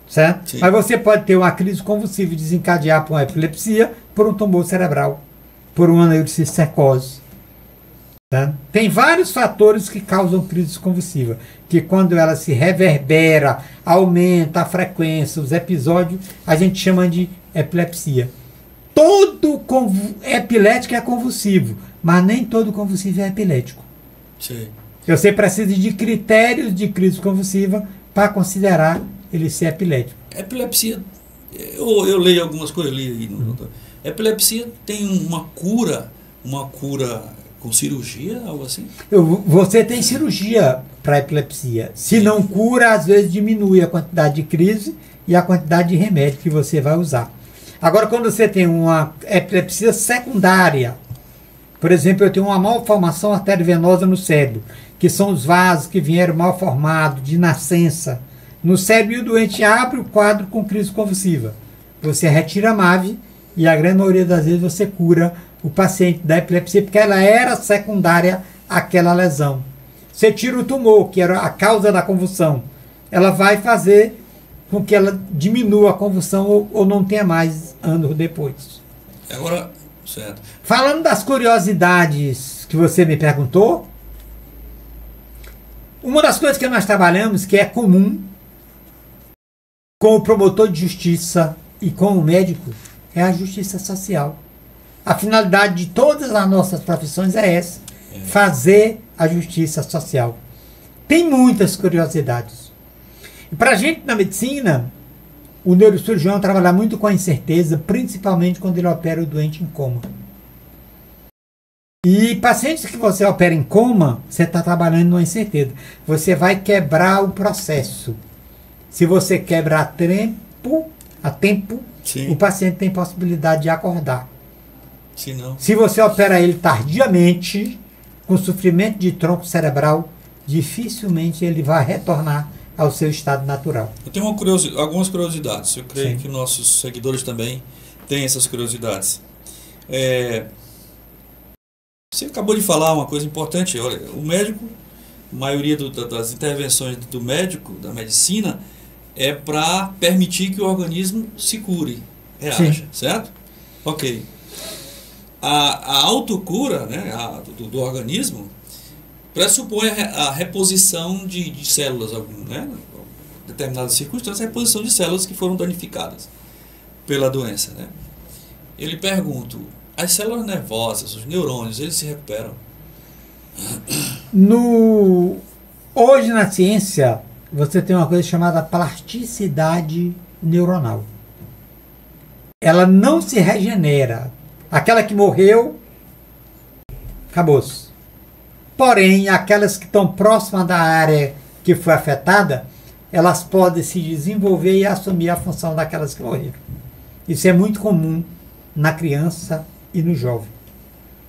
Certo? Sim. Mas você pode ter uma crise convulsiva e desencadear por uma epilepsia, por um tumor cerebral, por uma neurocicercose. Tá? Tem vários fatores que causam crise convulsiva, que quando ela se reverbera, aumenta a frequência, os episódios, a gente chama de epilepsia. Todo epilético é convulsivo, mas nem todo convulsivo é epilético. Sim. Você precisa de critérios de crise convulsiva para considerar ele ser epilético. Epilepsia, eu leio algumas coisas, epilepsia tem uma cura com cirurgia, algo assim? Você tem cirurgia para epilepsia. Se não cura, às vezes diminui a quantidade de crise e a quantidade de remédio que você vai usar. Agora, quando você tem uma epilepsia secundária, por exemplo, eu tenho uma malformação arteriovenosa no cérebro, que são os vasos que vieram mal formados, de nascença, no cérebro, e o doente abre o quadro com crise convulsiva. Você retira a MAVE e a grande maioria das vezes você cura o paciente da epilepsia, porque ela era secundária àquela lesão. Você tira o tumor, que era a causa da convulsão, ela vai fazer com que ela diminua a convulsão ou não tenha mais anos depois. Agora, certo. Falando das curiosidades que você me perguntou, uma das coisas que nós trabalhamos, que é comum com o promotor de justiça e com o médico, é a justiça social. A finalidade de todas as nossas profissões é essa, fazer a justiça social. Tem muitas curiosidades. E para a gente na medicina, o neurocirurgião trabalha muito com a incerteza, principalmente quando ele opera o doente em coma. E pacientes que você opera em coma, você está trabalhando numa incerteza. Você vai quebrar o processo. Se você quebra a tempo, Sim. o paciente tem possibilidade de acordar. Se não. Se você opera ele tardiamente, com sofrimento de tronco cerebral, dificilmente ele vai retornar ao seu estado natural. Eu tenho algumas curiosidades. Eu creio Sim. que nossos seguidores também têm essas curiosidades. Você acabou de falar uma coisa importante. Olha, o médico, a maioria das intervenções do médico, da medicina, é para permitir que o organismo se cure, reaja, Sim. certo? Ok. A autocura, né, do organismo pressupõe a reposição de células, né, em determinadas circunstâncias, a reposição de células que foram danificadas pela doença. Né? Eu lhe pergunto, as células nervosas, os neurônios, eles se recuperam? Hoje na ciência, você tem uma coisa chamada plasticidade neuronal. Ela não se regenera. Aquela que morreu, acabou-se. Porém, aquelas que estão próximas da área que foi afetada, elas podem se desenvolver e assumir a função daquelas que morreram. Isso é muito comum na criança e no jovem.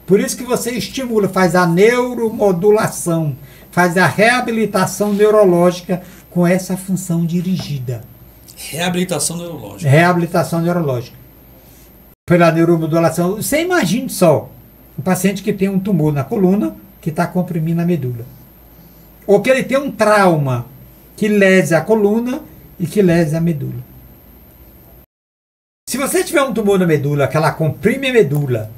Por isso que você estimula, faz a neuromodulação, faz a reabilitação neurológica com essa função dirigida. Reabilitação neurológica. Reabilitação neurológica. Pela neuromodulação. Você imagine só, um paciente que tem um tumor na coluna, que está comprimindo a medula. Ou que ele tem um trauma que lese a coluna e que lese a medula. Se você tiver um tumor na medula, que ela comprime a medula,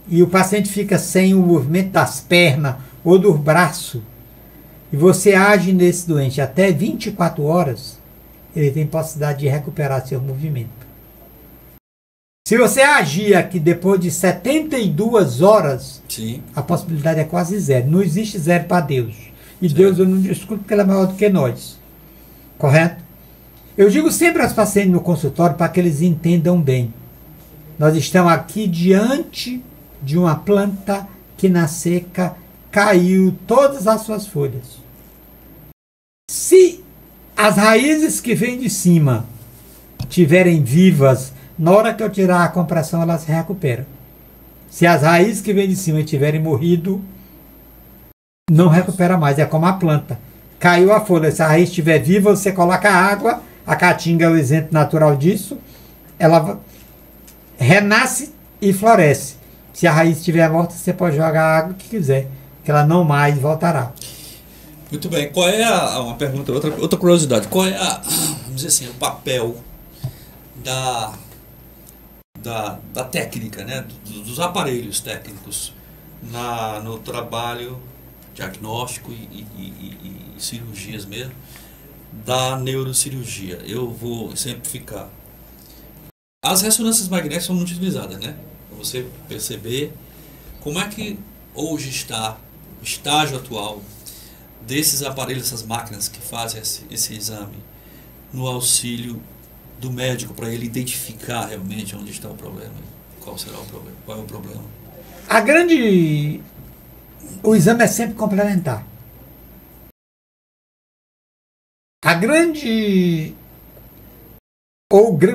e o paciente fica sem o movimento das pernas ou do braço, e você age nesse doente até 24 horas, ele tem possibilidade de recuperar seu movimento. Se você agir aqui depois de 72 horas, Sim. a possibilidade é quase zero. Não existe zero para Deus. E Deus eu não discuto porque ele é maior do que nós. Correto? Eu digo sempre aos pacientes no consultório para que eles entendam bem. Nós estamos aqui diante de uma planta que na seca caiu todas as suas folhas. Se as raízes que vêm de cima estiverem vivas, na hora que eu tirar a compressão, elas se recuperam. Se as raízes que vêm de cima estiverem morrido, não recupera mais. É como a planta. Caiu a folha, se a raiz estiver viva, você coloca água, a caatinga é o exemplo natural disso, ela renasce e floresce. Se a raiz estiver morta, você pode jogar a água que quiser, que ela não mais voltará. Muito bem. Qual é uma pergunta, outra curiosidade, qual é vamos dizer assim, o papel da técnica, né, dos aparelhos técnicos no trabalho diagnóstico e cirurgias mesmo, da neurocirurgia? Eu vou exemplificar. As ressonâncias magnéticas são muito utilizadas, né? Para você perceber como é que hoje está o estágio atual desses aparelhos, essas máquinas que fazem esse exame, no auxílio do médico, para ele identificar realmente onde está o problema. Qual será o problema? Qual é o problema? O exame é sempre complementar.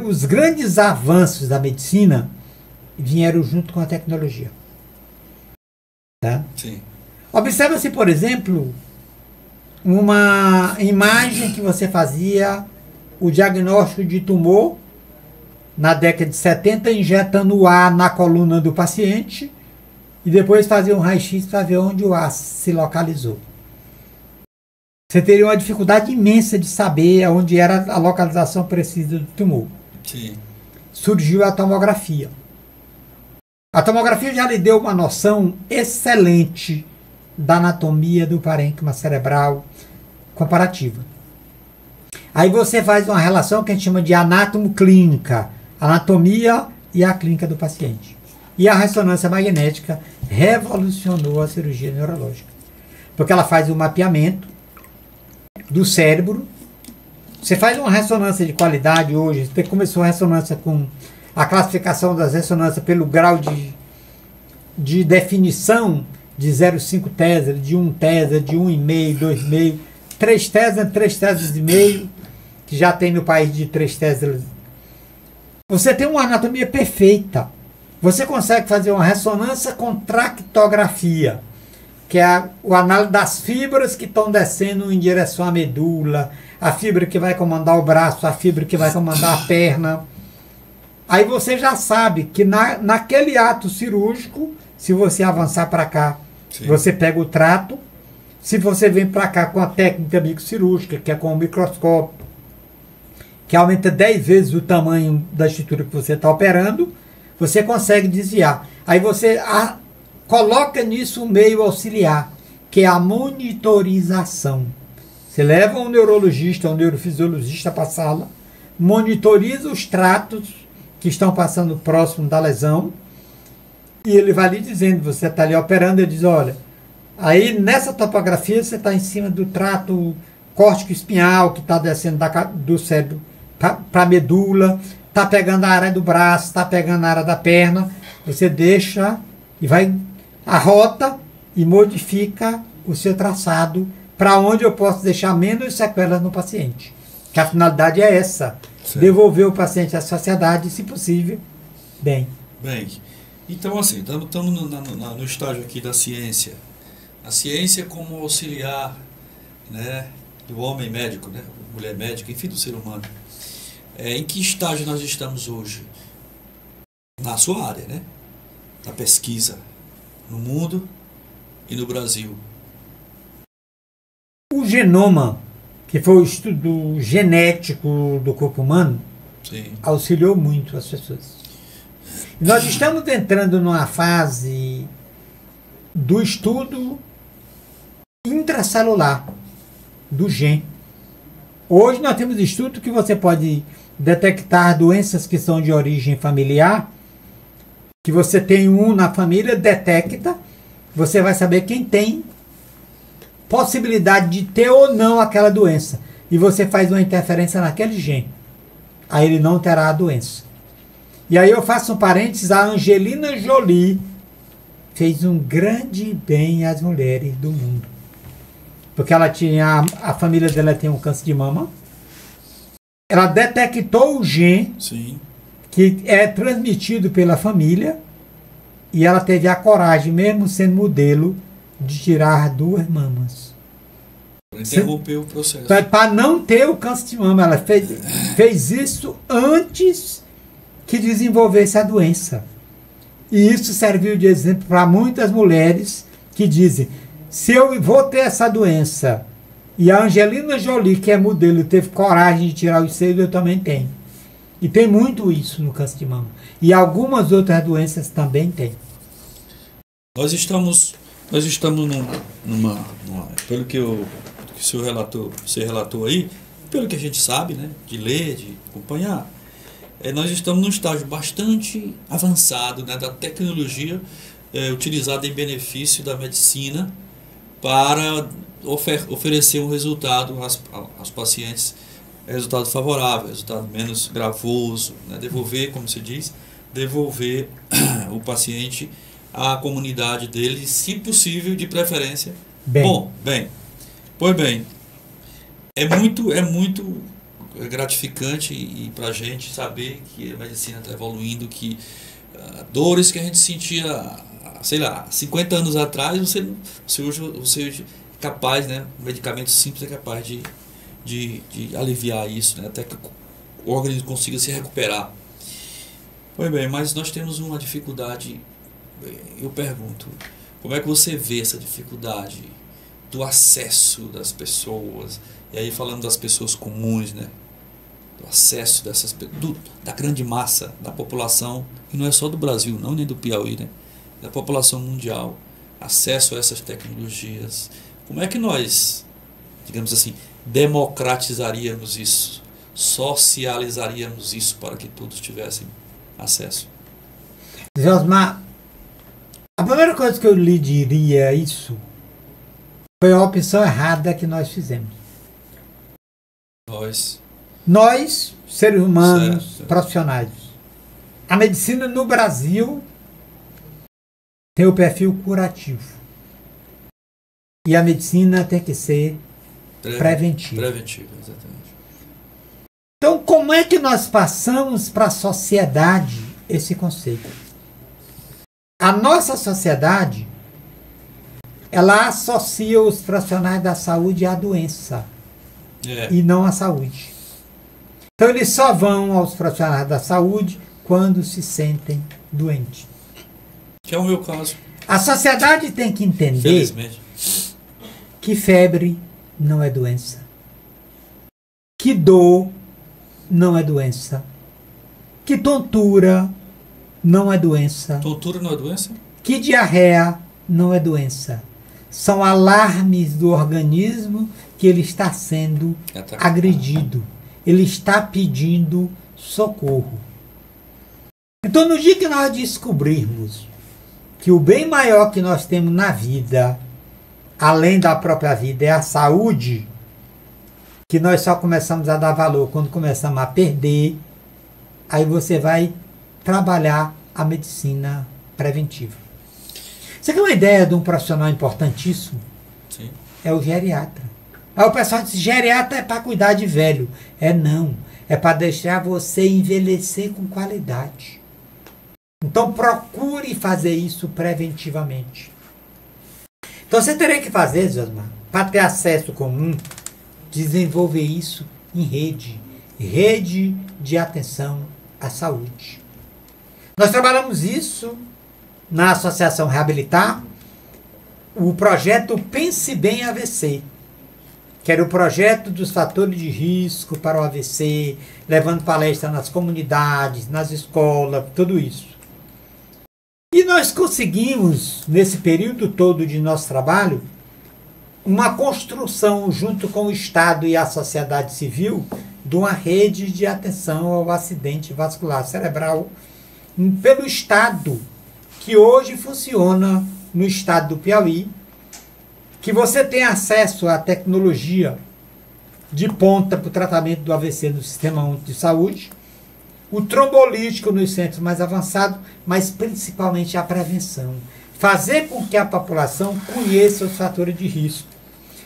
Os grandes avanços da medicina vieram junto com a tecnologia. Tá? Sim. Observa-se, por exemplo, uma imagem que você fazia o diagnóstico de tumor na década de 70, injetando ar na coluna do paciente e depois fazer um raio-x para ver onde o ar se localizou. Você teria uma dificuldade imensa de saber onde era a localização precisa do tumor. Sim. Surgiu a tomografia. A tomografia já lhe deu uma noção excelente da anatomia do parênquima cerebral comparativa. Aí você faz uma relação que a gente chama de anatomoclínica, anatomia e a clínica do paciente. E a ressonância magnética revolucionou a cirurgia neurológica, porque ela faz o mapeamento do cérebro. Você faz uma ressonância de qualidade hoje, você começou a ressonância com a classificação das ressonâncias pelo grau de definição de 0,5 Tesla, de 1 Tesla, de 1,5, 2,5, 3 Tesla, 3 Teslas e meio, que já tem no país de 3 Teslas. Você tem uma anatomia perfeita. Você consegue fazer uma ressonância com tractografia, que é o análise das fibras que estão descendo em direção à medula, a fibra que vai comandar o braço, a fibra que vai comandar a perna. Aí você já sabe que naquele ato cirúrgico, se você avançar para cá, sim, você pega o trato. Se você vem para cá com a técnica microcirúrgica, que é com o microscópio, que aumenta 10 vezes o tamanho da estrutura que você está operando, você consegue desviar. Aí você coloca nisso um meio auxiliar, que é a monitorização. Você leva um neurologista, um neurofisiologista para a sala, monitoriza os tratos que estão passando próximo da lesão, e ele vai lhe dizendo, você está ali operando, ele diz, olha, aí nessa topografia você está em cima do trato córtico espinhal, que está descendo do cérebro para a medula, está pegando a área do braço, está pegando a área da perna, você deixa e vai a rota e modifica o seu traçado para onde eu posso deixar menos sequelas no paciente. Que a finalidade é essa, sim, devolver o paciente à sociedade, se possível, bem. Bem, então assim, estamos no estágio aqui da ciência. A ciência como auxiliar, né, do homem médico, né, mulher médica, enfim, do ser humano. Em que estágio nós estamos hoje? Na sua área, né? Na pesquisa, no mundo e no Brasil. O genoma, que foi o estudo genético do corpo humano, sim, auxiliou muito as pessoas. E nós estamos entrando numa fase do estudo intracelular do gene. Hoje nós temos estudo que você pode detectar doenças que são de origem familiar, que você tem um na família, detecta, você vai saber quem tem possibilidade de ter ou não aquela doença. E você faz uma interferência naquele gene. Aí ele não terá a doença. E aí eu faço um parênteses, a Angelina Jolie fez um grande bem às mulheres do mundo. Porque ela tinha, a família dela tem um câncer de mama. Ela detectou o gene, sim, que é transmitido pela família, e ela teve a coragem, mesmo sendo modelo, de tirar 2 mamas. Interrompeu o processo. Para não ter o câncer de mama. Ela fez isso antes que desenvolvesse a doença. E isso serviu de exemplo para muitas mulheres que dizem, se eu vou ter essa doença, e a Angelina Jolie, que é modelo, teve coragem de tirar os seios, eu também tenho. E tem muito isso no câncer de mama. E algumas outras doenças também tem. Nós estamos numa pelo que o senhor relatou, você relatou aí, pelo que a gente sabe, né, de ler, de acompanhar, nós estamos num estágio bastante avançado, né, da tecnologia utilizada em benefício da medicina para oferecer um resultado aos pacientes, resultado favorável, resultado menos gravoso, né, devolver, como se diz, devolver o paciente à comunidade dele, se possível, de preferência. Pois bem, é muito gratificante e para a gente saber que a medicina está evoluindo, que dores que a gente sentia, sei lá, 50 anos atrás, você hoje é capaz, né, um medicamento simples é capaz de aliviar isso, né, até que o organismo consiga se recuperar. Pois bem, mas nós temos uma dificuldade, eu pergunto, como é que você vê essa dificuldade do acesso das pessoas, e aí falando das pessoas comuns, né? Do acesso da grande massa da população, que não é só do Brasil, não, nem do Piauí, né? Da população mundial, acesso a essas tecnologias. Como é que nós, digamos assim, democratizaríamos isso, socializaríamos isso para que todos tivessem acesso? Josmar, a primeira coisa que eu lhe diria é isso foi a opção errada que nós fizemos. Nós, seres humanos, certo. profissionais. A medicina no Brasil tem o perfil curativo. E a medicina tem que ser preventiva. Preventiva, exatamente. Então, como é que nós passamos para a sociedade esse conceito? A nossa sociedade, ela associa os profissionais da saúde à doença e não à saúde. Então, eles só vão aos profissionais da saúde quando se sentem doentes. Que é o meu caso. A sociedade tem que entender Felizmente. que febre não é doença, que dor não é doença, que tontura não é doença, Tontura não é doença? que diarreia não é doença. São alarmes do organismo que ele está sendo agredido. Ele está pedindo socorro. Então, no dia que nós descobrirmos que o bem maior que nós temos na vida, além da própria vida, é a saúde, que nós só começamos a dar valor quando começamos a perder, aí você vai trabalhar a medicina preventiva. Você quer uma ideia de um profissional importantíssimo? Sim. É o geriatra. Aí o pessoal diz, geriatra é para cuidar de velho. Não. É para deixar você envelhecer com qualidade. Então procure fazer isso preventivamente. Então você teria que fazer, Josmar, para ter acesso comum, desenvolver isso em rede. Rede de atenção à saúde. Nós trabalhamos isso na Associação Reabilitar, o projeto Pense Bem AVC, que era o projeto dos fatores de risco para o AVC, levando palestra nas comunidades, nas escolas, tudo isso. E nós conseguimos, nesse período todo de nosso trabalho, uma construção junto com o Estado e a sociedade civil de uma rede de atenção ao acidente vascular cerebral pelo Estado, que hoje funciona no estado do Piauí, que você tem acesso à tecnologia de ponta para o tratamento do AVC no Sistema Único de Saúde, o trombolítico nos centros mais avançados, mas principalmente a prevenção. Fazer com que a população conheça os fatores de risco.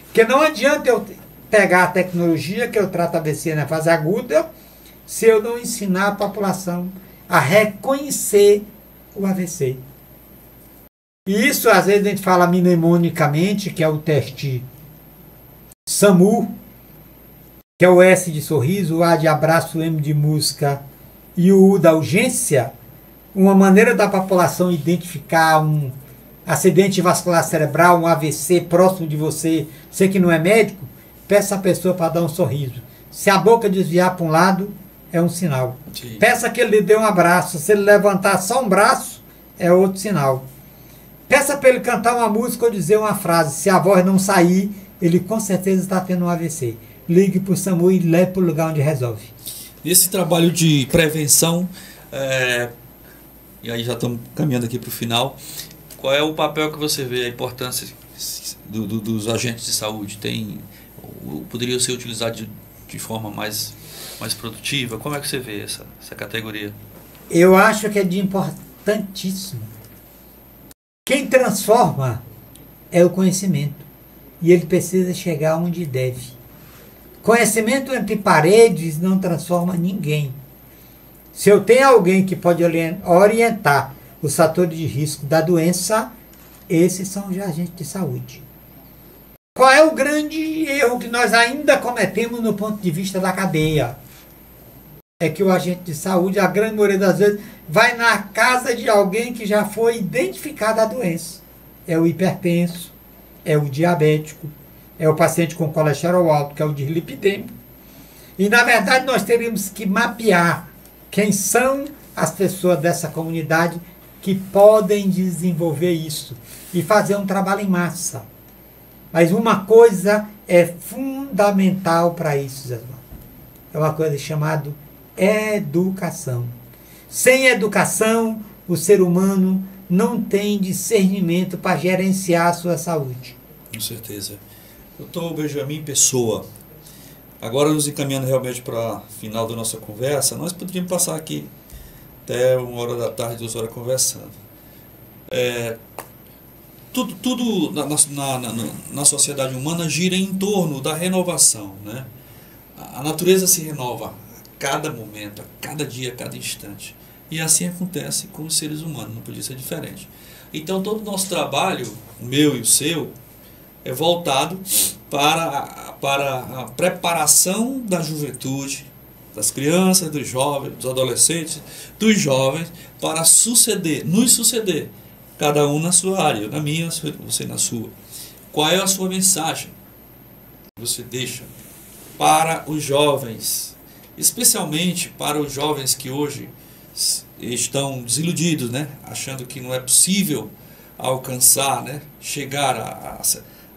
Porque não adianta eu pegar a tecnologia que eu trato AVC na fase aguda, se eu não ensinar a população a reconhecer o AVC. E isso, às vezes, a gente fala mnemonicamente, que é o teste SAMU, que é o S de sorriso, o A de abraço, o M de música e o U da urgência, uma maneira da população identificar um acidente vascular cerebral, um AVC próximo de você, você que não é médico, peça a pessoa para dar um sorriso. Se a boca desviar para um lado, é um sinal. Sim. Peça que ele lhe dê um abraço. Se ele levantar só um braço, é outro sinal. Peça para ele cantar uma música ou dizer uma frase. Se a voz não sair, ele com certeza está tendo um AVC. Ligue para o SAMU e leve para o lugar onde resolve. Nesse trabalho de prevenção, e aí já estamos caminhando aqui para o final, qual é o papel que você vê, a importância dos agentes de saúde? Poderia ser utilizado de forma mais produtiva? Como é que você vê essa categoria? Eu acho que é de importantíssimo. Quem transforma é o conhecimento. E ele precisa chegar onde deve. Conhecimento entre paredes não transforma ninguém. Se eu tenho alguém que pode orientar os fatores de risco da doença, esses são os agentes de saúde. Qual é o grande erro que nós ainda cometemos no ponto de vista da cadeia? é que o agente de saúde, a grande maioria das vezes, vai na casa de alguém que já foi identificada a doença. É o hipertenso, é o diabético, é o paciente com colesterol alto, que é o dislipidêmico. E, na verdade, nós teríamos que mapear quem são as pessoas dessa comunidade que podem desenvolver isso e fazer um trabalho em massa. Mas uma coisa é fundamental para isso, Zé Eduardo. É uma coisa chamada educação. Sem educação, o ser humano não tem discernimento para gerenciar a sua saúde. Com certeza. Doutor Benjamin Pessoa, agora nos encaminhando realmente para o final da nossa conversa, nós poderíamos passar aqui até 1h da tarde, 2 horas conversando. Tudo na sociedade humana gira em torno da renovação, né? A natureza se renova a cada momento, a cada dia, a cada instante. E assim acontece com os seres humanos, não podia ser diferente. Então todo o nosso trabalho, o meu e o seu, é voltado para a preparação da juventude, das crianças, dos jovens, dos adolescentes, dos jovens, para nos suceder, cada um na sua área, eu na minha, você na sua. Qual é a sua mensagem que você deixa para os jovens, especialmente para os jovens que hoje estão desiludidos, né? Achando que não é possível alcançar, né? Chegar a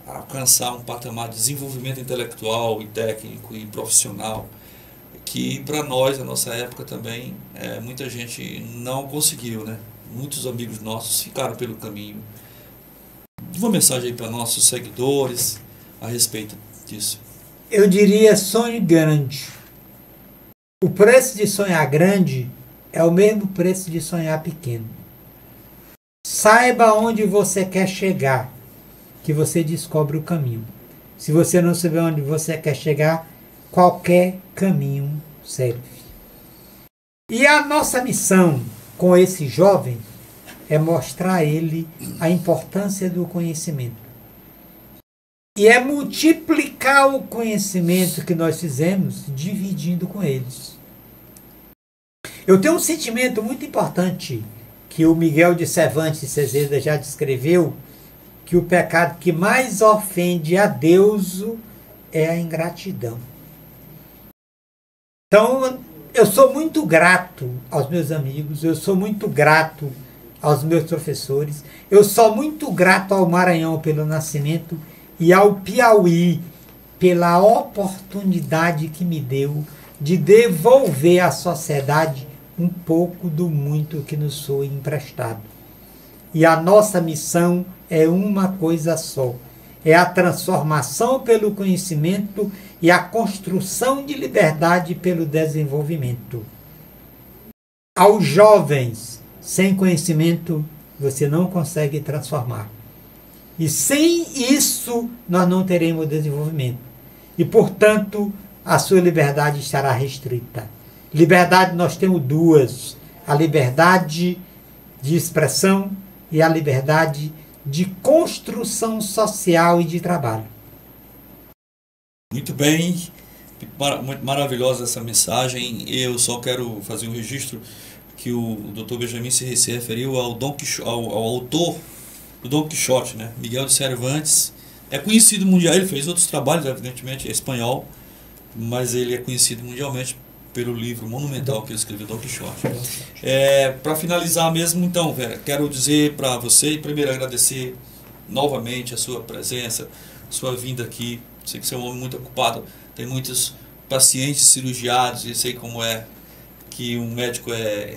alcançar um patamar de desenvolvimento intelectual e técnico e profissional, que para nós, na nossa época também, muita gente não conseguiu, né? Muitos amigos nossos ficaram pelo caminho. Uma mensagem aí para nossos seguidores a respeito disso. Eu diria sonhe grande. O preço de sonhar grande é o mesmo preço de sonhar pequeno. Saiba onde você quer chegar, que você descobre o caminho. Se você não saber onde você quer chegar, qualquer caminho serve. E a nossa missão com esse jovem é mostrar a ele a importância do conhecimento. E é multiplicar o conhecimento que nós fizemos, dividindo com eles. Eu tenho um sentimento muito importante que o Miguel de Cervantes Cezeda já descreveu, que o pecado que mais ofende a Deus é a ingratidão. Então, eu sou muito grato aos meus amigos, eu sou muito grato aos meus professores, eu sou muito grato ao Maranhão pelo nascimento e ao Piauí pela oportunidade que me deu de devolver à sociedade um pouco do muito que nos foi emprestado. E a nossa missão é uma coisa só, é a transformação pelo conhecimento e a construção de liberdade pelo desenvolvimento. Aos jovens, sem conhecimento, você não consegue transformar. E sem isso, nós não teremos desenvolvimento. E, portanto, a sua liberdade estará restrita. Liberdade nós temos duas. A liberdade de expressão e a liberdade de construção social e de trabalho. Muito bem, muito maravilhosa essa mensagem. Eu só quero fazer um registro que o Dr. Benjamin se referiu ao autor do Dom Quixote, né? Miguel de Cervantes. É conhecido mundial, ele fez outros trabalhos, evidentemente, é espanhol, mas ele é conhecido mundialmente pelo livro monumental que ele escreveu, Dom Quixote. Para finalizar mesmo, então, Vera, quero dizer para você e primeiro agradecer novamente a sua presença, a sua vinda aqui. Sei que você é um homem muito ocupado, tem muitos pacientes cirurgiados, e sei como é que um médico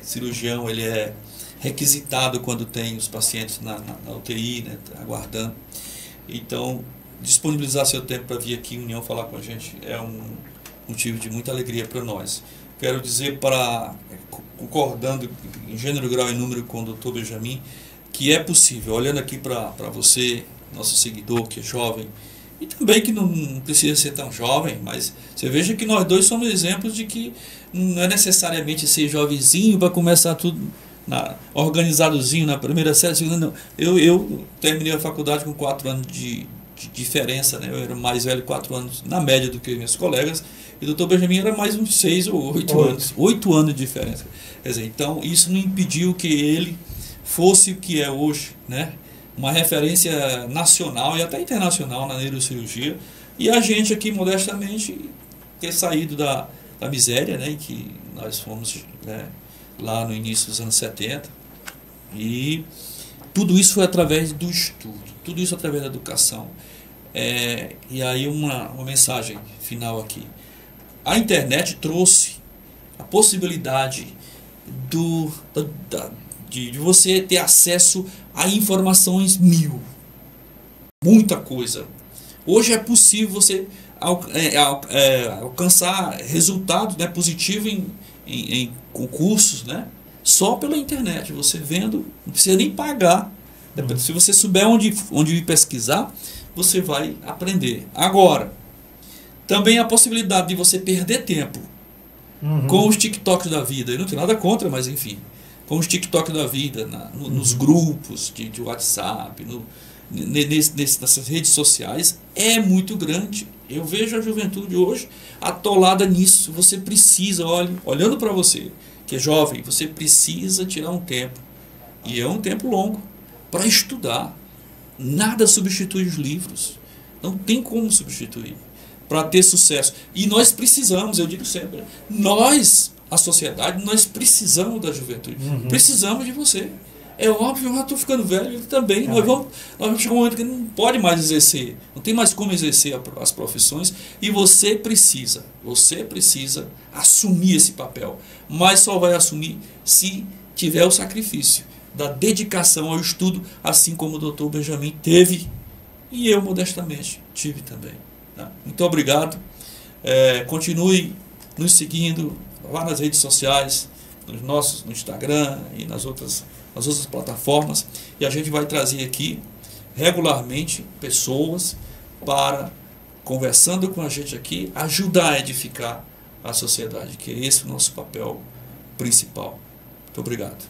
cirurgião, ele é requisitado quando tem os pacientes na UTI, né, aguardando. Então, disponibilizar seu tempo para vir aqui em União falar com a gente é um motivo de muita alegria para nós. Quero dizer, concordando em gênero, grau e número com o Dr. Benjamin, que é possível, olhando aqui para você, nosso seguidor que é jovem, e também que não precisa ser tão jovem, mas você veja que nós dois somos exemplos de que não é necessariamente ser jovenzinho para começar tudo organizadozinho na primeira série, segunda não. Eu terminei a faculdade com 4 anos de de diferença, né? Eu era mais velho 4 anos, na média, do que meus colegas, e o Dr. Benjamin era mais uns 6 ou 8 anos. 8 anos de diferença. Quer dizer, então, isso não impediu que ele fosse o que é hoje, né? Uma referência nacional e até internacional na neurocirurgia. E a gente aqui, modestamente, ter saído da miséria, né? Que nós fomos, né, lá no início dos anos 70. E tudo isso foi através do estudo, tudo isso através da educação. E aí uma mensagem final aqui. A internet trouxe a possibilidade de você ter acesso a informações mil. Muita coisa. Hoje é possível você alcançar resultados, né, positivos em concursos, né, só pela internet. Você vendo, não precisa nem pagar. Se você souber onde pesquisar, você vai aprender. Agora, também a possibilidade de você perder tempo com os TikToks da vida. Eu não tenho nada contra, mas enfim. Com os TikToks da vida, nos grupos de WhatsApp, nessas redes sociais, é muito grande. Eu vejo a juventude hoje atolada nisso. Você precisa, olhando para você, que é jovem, você precisa tirar um tempo, e é um tempo longo, para estudar. Nada substitui os livros. Não tem como substituir para ter sucesso. E nós precisamos, eu digo sempre, nós, a sociedade, nós precisamos da juventude. Precisamos de você. É óbvio, eu já estou ficando velho também. Nós vamos chegar um momento que não pode mais exercer, não tem mais como exercer as profissões, e você precisa assumir esse papel. Mas só vai assumir se tiver o sacrifício da dedicação ao estudo, assim como o Dr. Benjamin teve, e eu modestamente tive também. Tá? Muito obrigado. Continue nos seguindo lá nas redes sociais, no Instagram e nas outras plataformas, e a gente vai trazer aqui regularmente pessoas para, conversando com a gente aqui, ajudar a edificar a sociedade, que é esse o nosso papel principal. Muito obrigado.